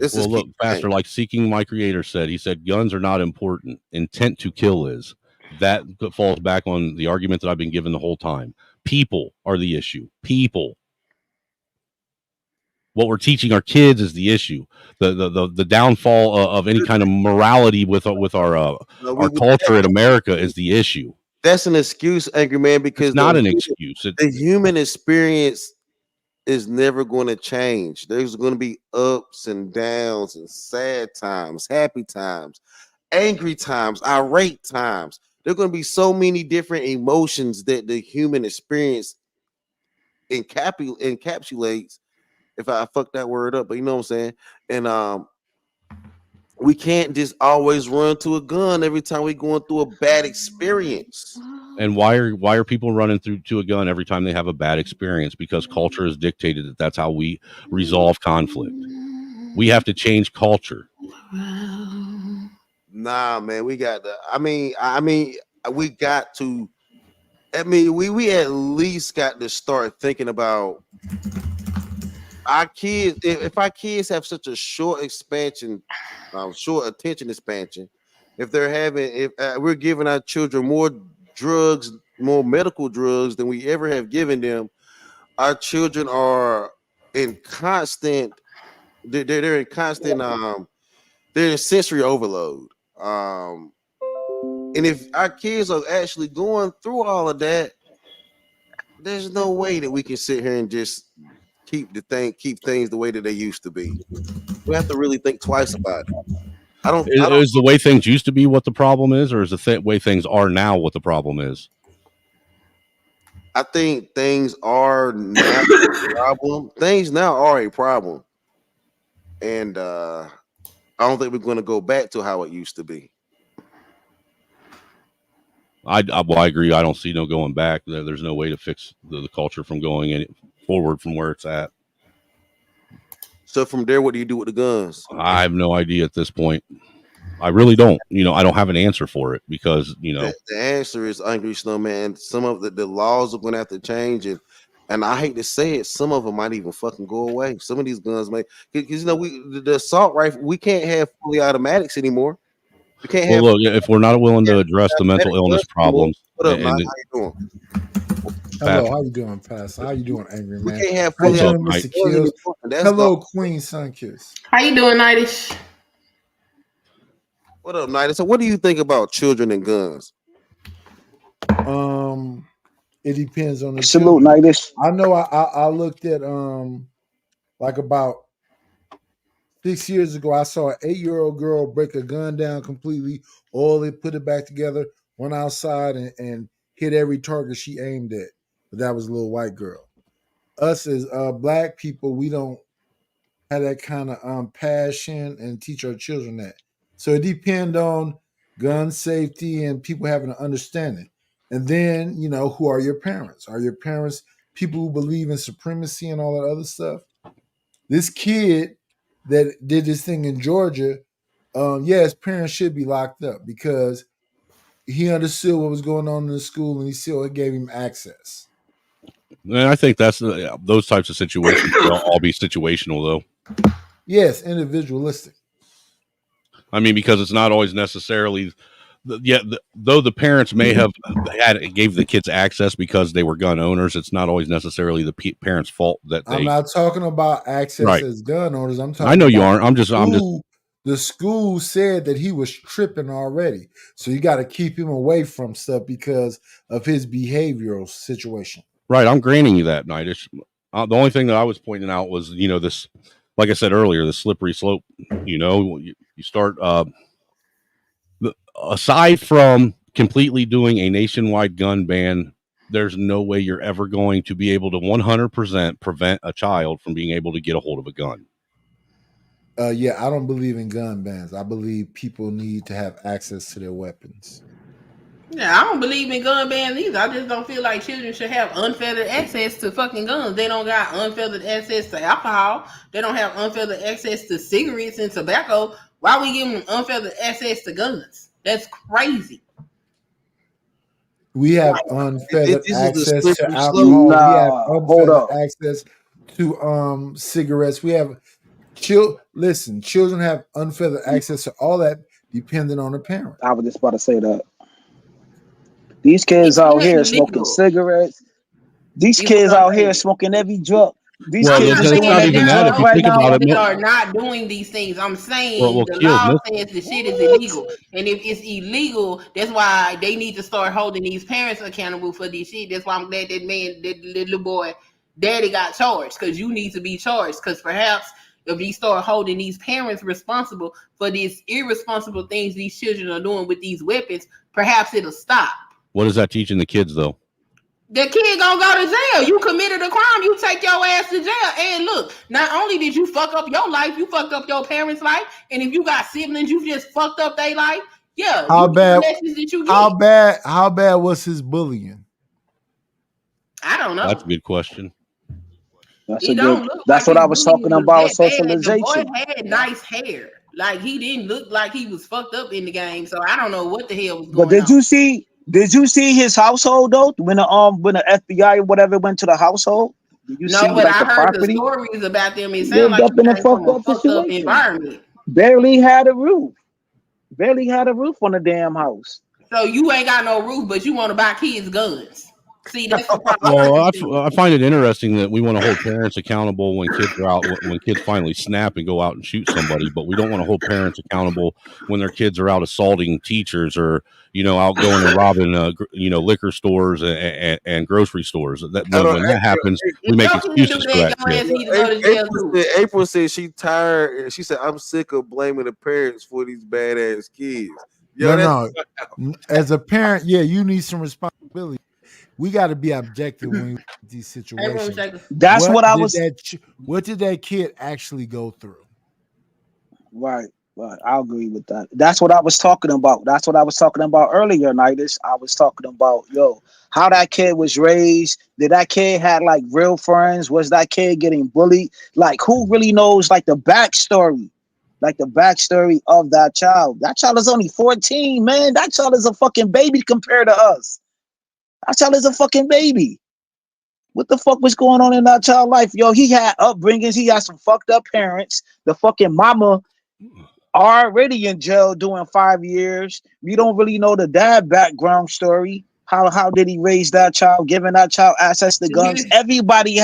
Look, Pastor, like Seeking My Creator said, he said, guns are not important. Intent to kill is. That falls back on the argument that I've been given the whole time. People are the issue. People. What we're teaching our kids is the issue. The downfall of any kind of morality with our culture in America is the issue. That's an excuse, Angry Man, because it's not an excuse. The human experience is never going to change. There's going to be ups and downs and sad times, happy times, angry times, irate times. There are going to be so many different emotions that the human experience encapsulates. If I fuck that word up, but you know what I'm saying? And we can't just always run to a gun every time we're going through a bad experience. And why are people running to a gun every time they have a bad experience? Because culture has dictated that that's how we resolve conflict. We have to change culture. Nah, man, we got to. We got to. We at least got to start thinking about our kids. If our kids have such a short attention expansion, if we're giving our children more drugs, more medical drugs than we ever have given them, our children are in constant. They're in constant. They're in sensory overload. And if our kids are actually going through all of that, There's no way that we can sit here and just keep things the way that they used to be. We have to really think twice about it. I don't. Is the way things used to be what the problem is, or is the way things are now what the problem is? I think things are now a problem. Things now are a problem, and I don't think we're going to go back to how it used to be. I agree. I don't see no going back. There's no way to fix the culture from going any forward from where it's at. So from there, what do you do with the guns? I have no idea at this point. I really don't. I don't have an answer for it because the answer is Angry Snowman. Some of the laws are going to have to change, and I hate to say it, some of them might even fucking go away. Some of these guns may, because the assault rifle, we can't have fully automatics anymore. We can't have. Look, if we're not willing to address the mental illness problems, what up, man? How you doing? Hello, how you doing, Pastor? How you doing, Angry Man? We can't have how you doing, Mr. Kills? Hello, Queen Sunkiss. How you doing, Nightish? What up, Nightish? So, what do you think about children and guns? It depends on the salute, Nightish. I know. I looked at like about 6 years ago. I saw an 8-year-old girl break a gun down completely, oil it, put it back together, went outside and hit every target she aimed at. But that was a little white girl. Us as black people, we don't have that kind of passion and teach our children that. So it depends on gun safety and people having an understanding. And then, who are your parents? Are your parents people who believe in supremacy and all that other stuff? This kid that did this thing in Georgia, his parents should be locked up because he understood what was going on in the school and he still gave him access. And I think that's those types of situations will all be situational, though. Yes, individualistic. I mean, because it's not always necessarily, though the parents may have gave the kids access because they were gun owners, it's not always necessarily the parents' fault that they. I'm not talking about access Right. as gun owners. I'm talking. I know about you aren't. I'm just. The school said that he was tripping already, so you got to keep him away from stuff because of his behavioral situation. Right, I'm granting you that, Nightish. The only thing that I was pointing out was, this, like I said earlier, the slippery slope. You start aside from completely doing a nationwide gun ban, there's no way you're ever going to be able to 100% prevent a child from being able to get a hold of a gun. I don't believe in gun bans. I believe people need to have access to their weapons. Yeah, I don't believe in gun bans either. I just don't feel like children should have unfettered access to fucking guns. They don't got unfettered access to alcohol. They don't have unfettered access to cigarettes and tobacco. Why are we giving them unfettered access to guns? That's crazy. We have unfettered access to alcohol. We have unfettered access to cigarettes. We have children have unfettered access to all that depending on the parent. I was just about to say that. These kids out here smoking cigarettes. These kids out here smoking every drug. These kids are it's not even that. If you think about it, they are not doing these things. I'm saying the law says the shit is illegal, and if it's illegal, that's why they need to start holding these parents accountable for this shit. That's why I'm glad that little boy, daddy got charged, because you need to be charged. Because perhaps if we start holding these parents responsible for these irresponsible things these children are doing with these weapons, perhaps it'll stop. What is that teaching the kids, though? The kid gonna go to jail. You committed a crime, you take your ass to jail. And look, not only did you fuck up your life, you fucked up your parents' life. And if you got siblings, you just fucked up their life. Yeah. How bad was his bullying? I don't know. That's a good question. That's what I was talking about. Socialization. The boy had nice hair. Like, he didn't look like he was fucked up in the game. So I don't know what the hell was going on. But did you see his household though? When the FBI or whatever went to the household? Did you see but I heard property? the stories about them. It sounded like up in a fucked up environment. Barely had a roof on the damn house. So you ain't got no roof, but you want to buy kids guns. See, that's the problem. Well, I find it interesting that we want to hold parents accountable when kids are out, when kids finally snap and go out and shoot somebody, but we don't want to hold parents accountable when their kids are out assaulting teachers or, out going and robbing, liquor stores and grocery stores. That when that happens, we make excuses for that kid. April said she tired. She said, "I'm sick of blaming the parents for these badass kids." No. As a parent, you need some responsibility. We got to be objective when we these situations. That's what I was. What did that kid actually go through? Right. I agree with that. That's what I was talking about. That's what I was talking about earlier, Nightis. I was talking about, how that kid was raised. Did that kid had like real friends? Was that kid getting bullied? Like, who really knows like the backstory? Like the backstory of that child. That child is only 14, man. That child is a fucking baby compared to us. That child is a fucking baby. What the fuck was going on in that child life? He had upbringings. He had some fucked up parents. The fucking mama already in jail doing 5 years. We don't really know the dad background story. How did he raise that child, giving that child access to guns? Everybody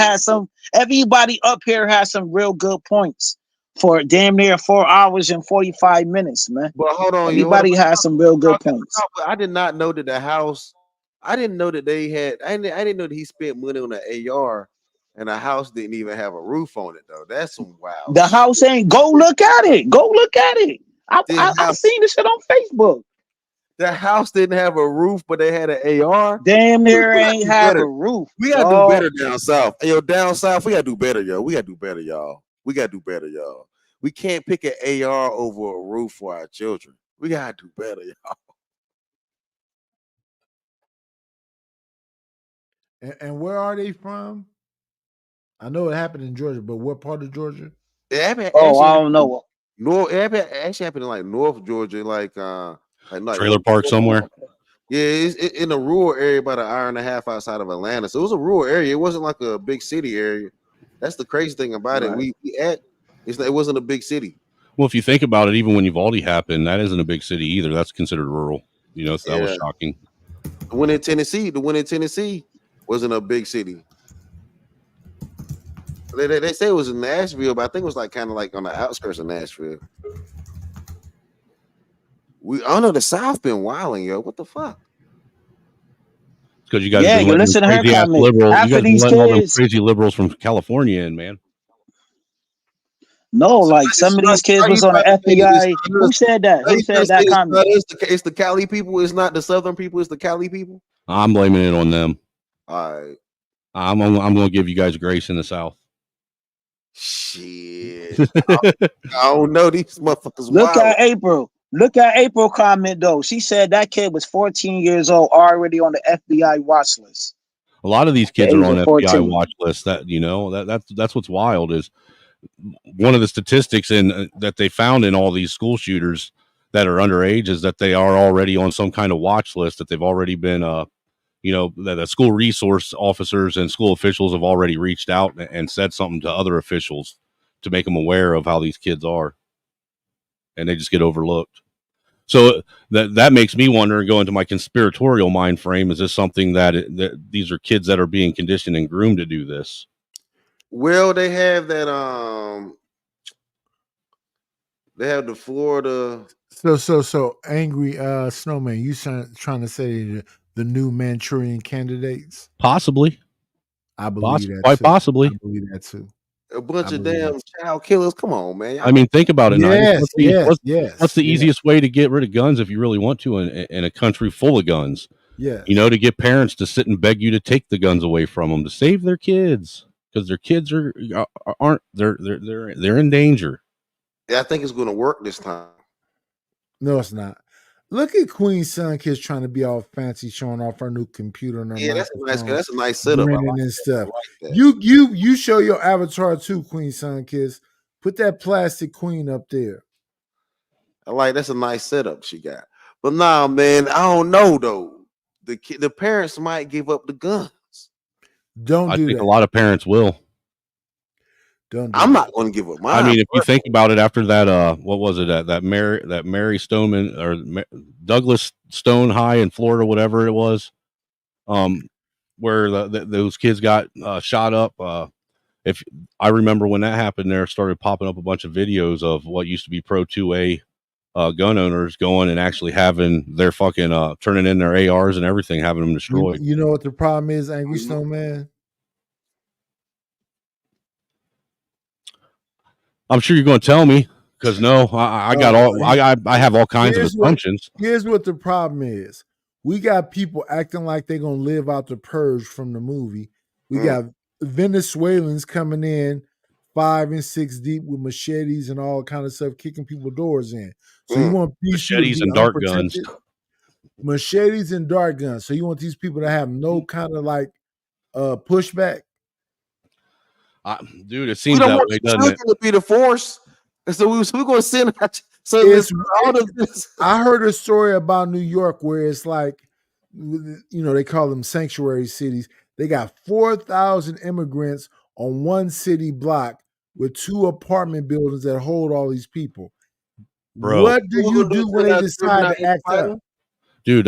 up here has some real good points for damn near 4 hours and 45 minutes, man. But hold on, everybody has some real good points. I did not know that the house. I didn't know that they had. I didn't know that he spent money on an AR, and the house didn't even have a roof on it though. That's some wild. The house ain't. Go look at it. Go look at it. I've seen this shit on Facebook. The house didn't have a roof, but they had an AR. Damn near ain't have a roof. We gotta do better down south. Hey, down south, we gotta do better, yo. We gotta do better, y'all. We gotta do better, y'all. We can't pick an AR over a roof for our children. We gotta do better, y'all. And where are they from? I know it happened in Georgia, but what part of Georgia? I don't know. It actually happened in like North Georgia, like trailer park somewhere. Yeah, it's in a rural area, about an hour and a half outside of Atlanta. So it was a rural area. It wasn't like a big city area. That's the crazy thing about it. It wasn't a big city. Well, if you think about it, even when Uvalde happened, that isn't a big city either. That's considered rural. So that was shocking. The one in Tennessee wasn't a big city. They say it was in Nashville, but I think it was like kind of like on the outskirts of Nashville. I know the South been wilding, yo. What the fuck? Because you guys, you listen to her comment. You guys been letting all those crazy liberals from California in, man. No, like some of these kids was on the FBI. Who said that? Who said that comment? It's the Cali people. It's not the Southern people. It's the Cali people. I'm blaming it on them. All right. I'm going to give you guys grace in the South. Shit. I don't know these motherfuckers. Look at April. Look at April comment though. She said that kid was 14 years old, already on the FBI watch list. A lot of these kids are on FBI watch lists. That's what's wild is one of the statistics that they found in all these school shooters that are underage is that they are already on some kind of watch list, that they've already been that the school resource officers and school officials have already reached out and said something to other officials to make them aware of how these kids are, and they just get overlooked. So that makes me wonder and go into my conspiratorial mind frame. Is this something that these are kids that are being conditioned and groomed to do this? Well, they have that. They have the Florida. So angry snowman. You trying to say the new Manchurian candidates? Possibly. I believe that. Quite possibly. I believe that too. A bunch of damn child killers. Come on, man. I mean, think about it. Yes, what's the easiest way to get rid of guns if you really want to in a country full of guns? Yeah. To get parents to sit and beg you to take the guns away from them to save their kids because their kids they're in danger. Yeah, I think it's going to work this time. No, it's not. Look at Queen Sunkiss trying to be all fancy, showing off her new computer and her that's a nice setup. And stuff. You show your avatar too, Queen Sunkiss. Put that plastic queen up there. That's a nice setup she got. But nah, man, I don't know though. The parents might give up the guns. I think a lot of parents will. I'm not going to give up mine. I mean, if you think about it, after that, what was it? That Mary Stoneman or Douglas Stone High in Florida, whatever it was. where those kids got shot up. If I remember when that happened, there started popping up a bunch of videos of what used to be Pro 2A gun owners going and actually having their fucking turning in their ARs and everything, having them destroyed. You know what the problem is, Angry Snowman? I'm sure you're going to tell me, because no, I have all kinds of assumptions. Here's what the problem is. We got people acting like they're going to live out the purge from the movie. We got Venezuelans coming in 5 and 6 deep with machetes and all kind of stuff, kicking people doors in. So you want these machetes and dart guns. Machetes and dart guns. So you want these people to have no kind of like pushback. Dude, it seems that way, doesn't it? To be the force, so we're going to send. So I heard a story about New York where it's like, they call them sanctuary cities. They got 4,000 immigrants on one city block with 2 apartment buildings that hold all these people. Bro, what do you do when they decide to act up? Dude,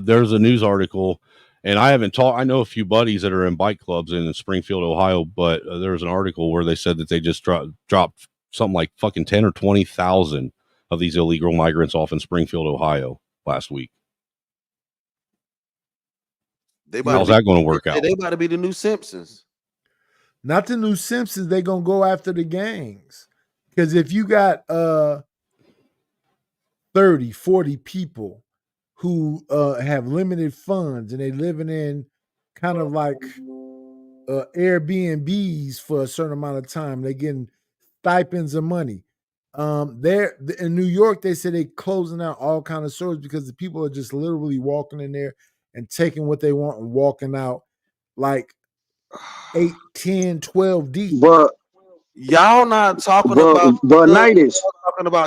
there's a news article, and I haven't talked. I know a few buddies that are in bike clubs in Springfield, Ohio, but there's an article where they said that they just dropped something like fucking 10 or 20,000 of these illegal migrants off in Springfield, Ohio last week. How's that going to work out? They about to be the new Simpsons. Not the new Simpsons. They're going to go after the gangs. Because if you got 30, 40 people who have limited funds and they living in kind of like Airbnbs for a certain amount of time, they getting stipends of money. There in New York, they said they closing out all kind of stores because the people are just literally walking in there and taking what they want and walking out like 8, 10, 12 deep. But y'all not talking about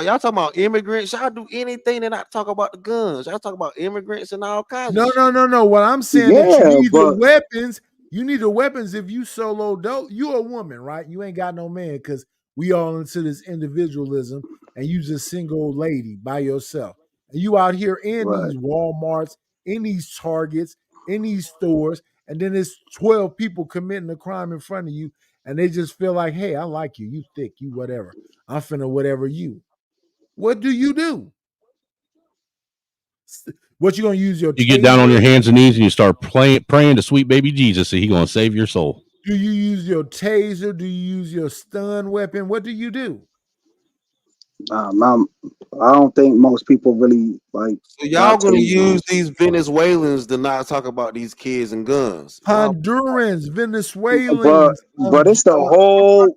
y'all talking about immigrants. Y'all do anything and not talk about the guns. Y'all talk about immigrants and all kinds of shit. No. What I'm saying is you need the weapons. You need the weapons if you solo dope. You're a woman, right? You ain't got no man because we all into this individualism and you just single lady by yourself. And you out here in these Walmarts, in these Targets, in these stores, and then it's 12 people committing a crime in front of you, and they just feel like, hey, I like you, you thick, you whatever. I'm finna whatever you. What do you do? What you gonna use your? You get down on your hands and knees and you start praying to sweet baby Jesus, so He gonna save your soul. Do you use your taser? Do you use your stun weapon? What do you do? I don't think most people really like. So y'all gonna use these Venezuelans to not talk about these kids and guns? Hondurans, Venezuelans, but it's the whole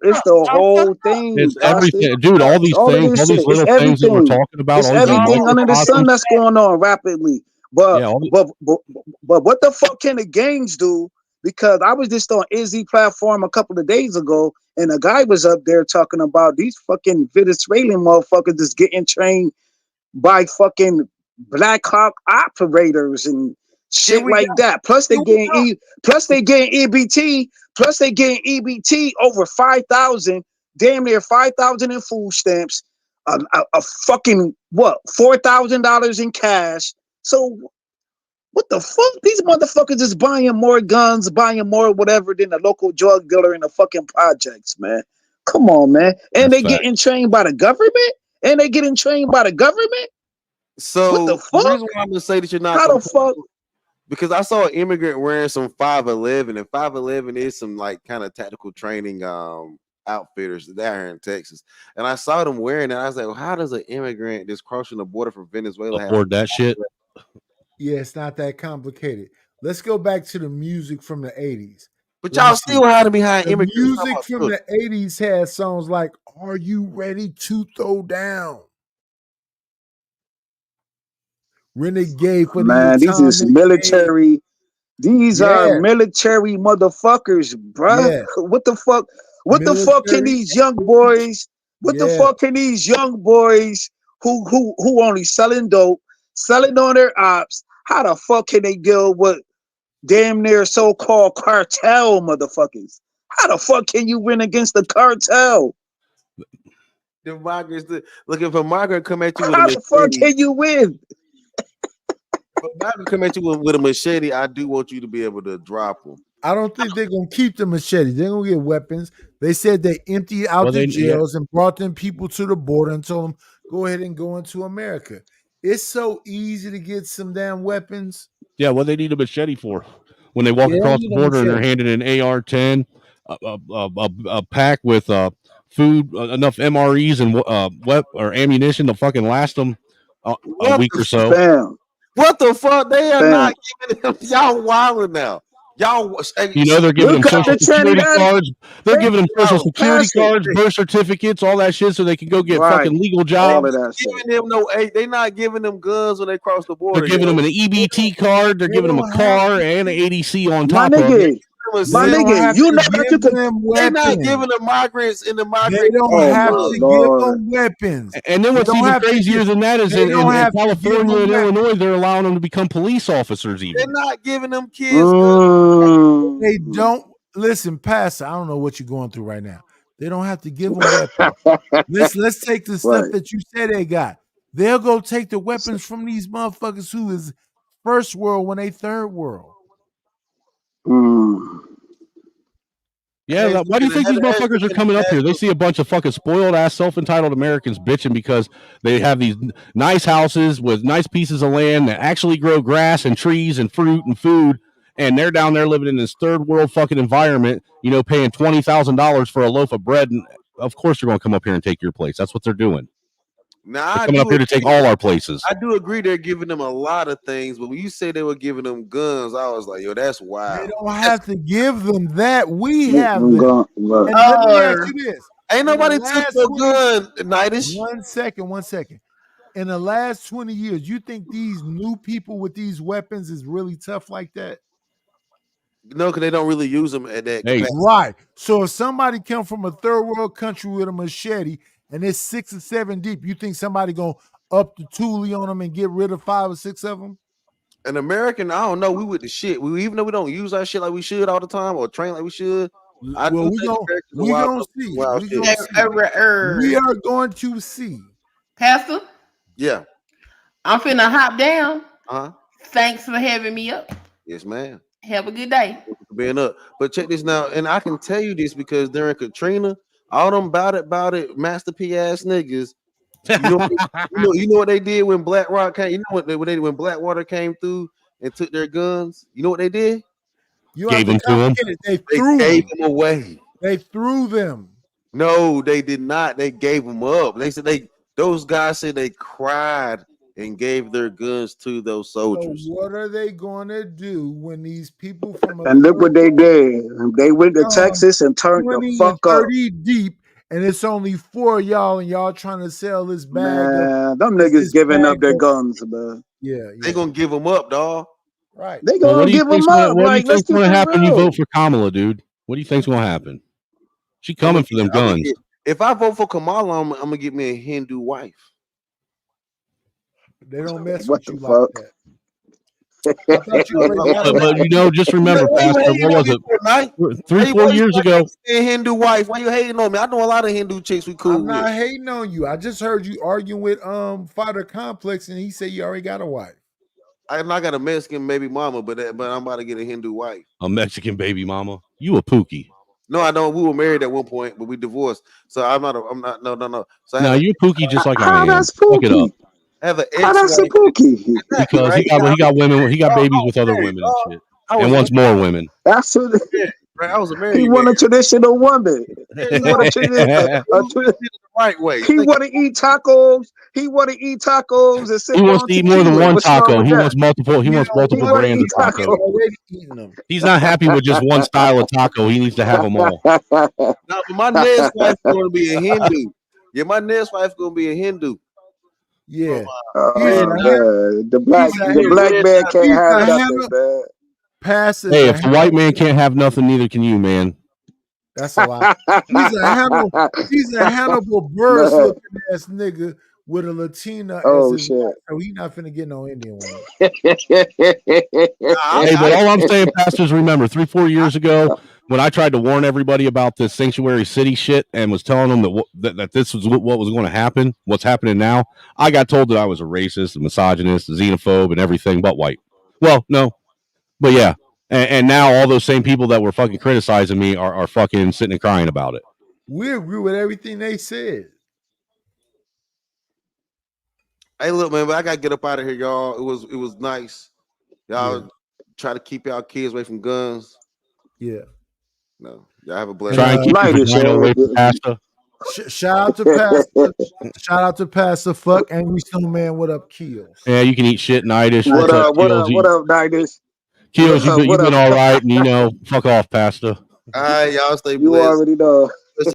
thing. It's everything, dude. All these things, all these little things that we're talking about. It's everything under the sun that's going on rapidly. But what the fuck can the gangs do? Because I was just on Izzy platform a couple of days ago, and a guy was up there talking about these fucking Venezuelan motherfuckers just getting trained by fucking Black Hawk operators and shit like that. Plus they getting EBT. Plus they getting EBT over 5,000, damn near 5,000 in food stamps, a fucking $4,000 in cash. So what the fuck? These motherfuckers is buying more guns, buying more whatever than a local drug dealer in the fucking projects, man. Come on, man. And they getting trained by the government? So what the fuck? The reason why I'm gonna say that you're not how the fuck? Because I saw an immigrant wearing some 511, and 511 is some like kind of tactical training outfitters down here in Texas. And I saw them wearing it. I was like, well, how does an immigrant that's crossing the border from Venezuela afford that shit? Yeah, it's not that complicated. Let's go back to the music from the 80s. But y'all still hiding behind immigrants. Music from the 80s had songs like "Are You Ready to Throw Down?" Renegade for man, these is military. These are military motherfuckers, bruh. Yeah. What the fuck? What the fuck can these young boys? What the fuck can these young boys who only selling dope, selling on their ops? How the fuck can they deal with damn near so-called cartel motherfuckers? How the fuck can you win against the cartel? The migrants looking for migrant come at you. How the fuck can you win? If I can come at you with a machete, I do want you to be able to drop them. I don't think they're gonna keep the machete. They're gonna get weapons. They said they emptied out the jails and brought them people to the border and told them go ahead and go into America. It's so easy to get some damn weapons. Yeah, what they need a machete for? When they walk across the border and they're handed an AR-10, a pack with food, enough MREs and or ammunition to fucking last them a week or so. Bam. What the fuck? They are not giving them. Y'all wilding now. Y'all, they're giving them social security cards. They're giving them social security cards, birth certificates, all that shit, so they can go get fucking legal jobs. They're not giving them guns when they cross the border. They're giving them an EBT card. They're giving them a car and an ADC on top of it. My nigga, you know that you can. They're not giving the migrants in the migrant. They don't have to give them weapons. And then what's even crazier than that is in California and Illinois, they're allowing them to become police officers. Even they're not giving them kids guns. They don't listen, Pastor. I don't know what you're going through right now. They don't have to give them weapons. let's take the stuff that you said they got. They'll go take the weapons from these motherfuckers who is first world when they third world. Yeah, why do you think these motherfuckers are coming up here? They see a bunch of fucking spoiled ass, self-entitled Americans bitching because they have these nice houses with nice pieces of land that actually grow grass and trees and fruit and food, and they're down there living in this third world fucking environment, paying $20,000 for a loaf of bread, and of course they're going to come up here and take your place. That's what they're doing. Now, they're coming up here to take all our places. I do agree they're giving them a lot of things, but when you say they were giving them guns, I was like, yo, that's wild. They don't have to give them that. We have them. And let me ask you this. Ain't nobody took no gun, Nightish. 1 second. In the last 20 years, you think these new people with these weapons is really tough like that? No, because they don't really use them at that. Right. So if somebody come from a third world country with a machete and it's 6 or 7 deep, you think somebody gonna up the toolie on them and get rid of 5 or 6 of them? An American, I don't know. We with the shit. Even though we don't use our shit like we should all the time or train like we should. We gonna see. We are going to see. Pastor? Yeah. I'm finna hop down. Uh-huh. Thanks for having me up. Yes, ma'am. Have a good day. Being up. But check this now, and I can tell you this because during Katrina, all them about it, Master P ass niggas. You know what they did when Black Rock came. You know what they did when Blackwater came through and took their guns. You know what they did? You gave them to them. They gave them away. They threw them. No, they did not. They gave them up. They said those guys said they cried and gave their guns to those soldiers. So what are they going to do when these people from and look what they did? They went to Texas and turned the fuck up. 30 deep, and it's only 4 of y'all, and y'all trying to sell this bag. Man, them niggas giving up their guns, man. Yeah, they gonna give them up, dog. Right? They gonna give them up. What do you think's gonna happen? Real. You vote for Kamala, dude. What do you think's gonna happen? She coming for them guns. If I vote for Kamala, I'm gonna get me a Hindu wife. They don't mess what with you fuck? like that. But just remember, Pastor, what was it? 3-4 years ago. A Hindu wife. Why you hating on me? I know a lot of Hindu chicks we cool I'm not with. hating on you. I just heard you arguing with Fighter Complex, and he said you already got a wife. I got a Mexican baby mama, but I'm about to get a Hindu wife. A Mexican baby mama? You a Pookie? No, I don't. We were married at one point, but we divorced. So I'm not. No. So now you Pookie just like I am. That's Look it up. I have an ex. That's a Pookie. Because he got women. He got babies with other women and shit, and wants more women. That's what. I was a married. He want a traditional woman. He want a traditional right way. He want to eat tacos. He want to eat tacos and sit. He wants to eat more than one taco. He wants multiple. He wants multiple brands of taco. He's not happy with just one style of taco. He needs to have them all. Now, my next wife is going to be a Hindu. Yeah, my next wife is going to be a Hindu. Yeah, the black man can't have nothing, man. Hey, if the white man can't have nothing, neither can you, man. That's a lot. He's a Hannibal Buress looking ass nigga with a Latina as his wife, so he's not finna get no Indian woman. Hey, but all I'm saying, pastors, remember, 3-4 years ago, when I tried to warn everybody about this sanctuary city shit and was telling them that this was what was going to happen, what's happening now, I got told that I was a racist, a misogynist, a xenophobe, and everything but white. Well, no, but yeah. And now all those same people that were fucking criticizing me are fucking sitting and crying about it. We agree with everything they said. Hey, look, man, but I gotta get up out of here, y'all. It was nice. Y'all try to keep y'all kids away from guns. Yeah. No, y'all have a blessed. Try and keep your vagina away from pasta. Shout out to Pastor. Shout out to Pastor. Fuck Angry Snowman. What up, Keels? Yeah, you can eat shit, Nidish. What up, Nidish? Keels, you've been all right, and fuck off, Pastor. All right, y'all stay blessed. You already know.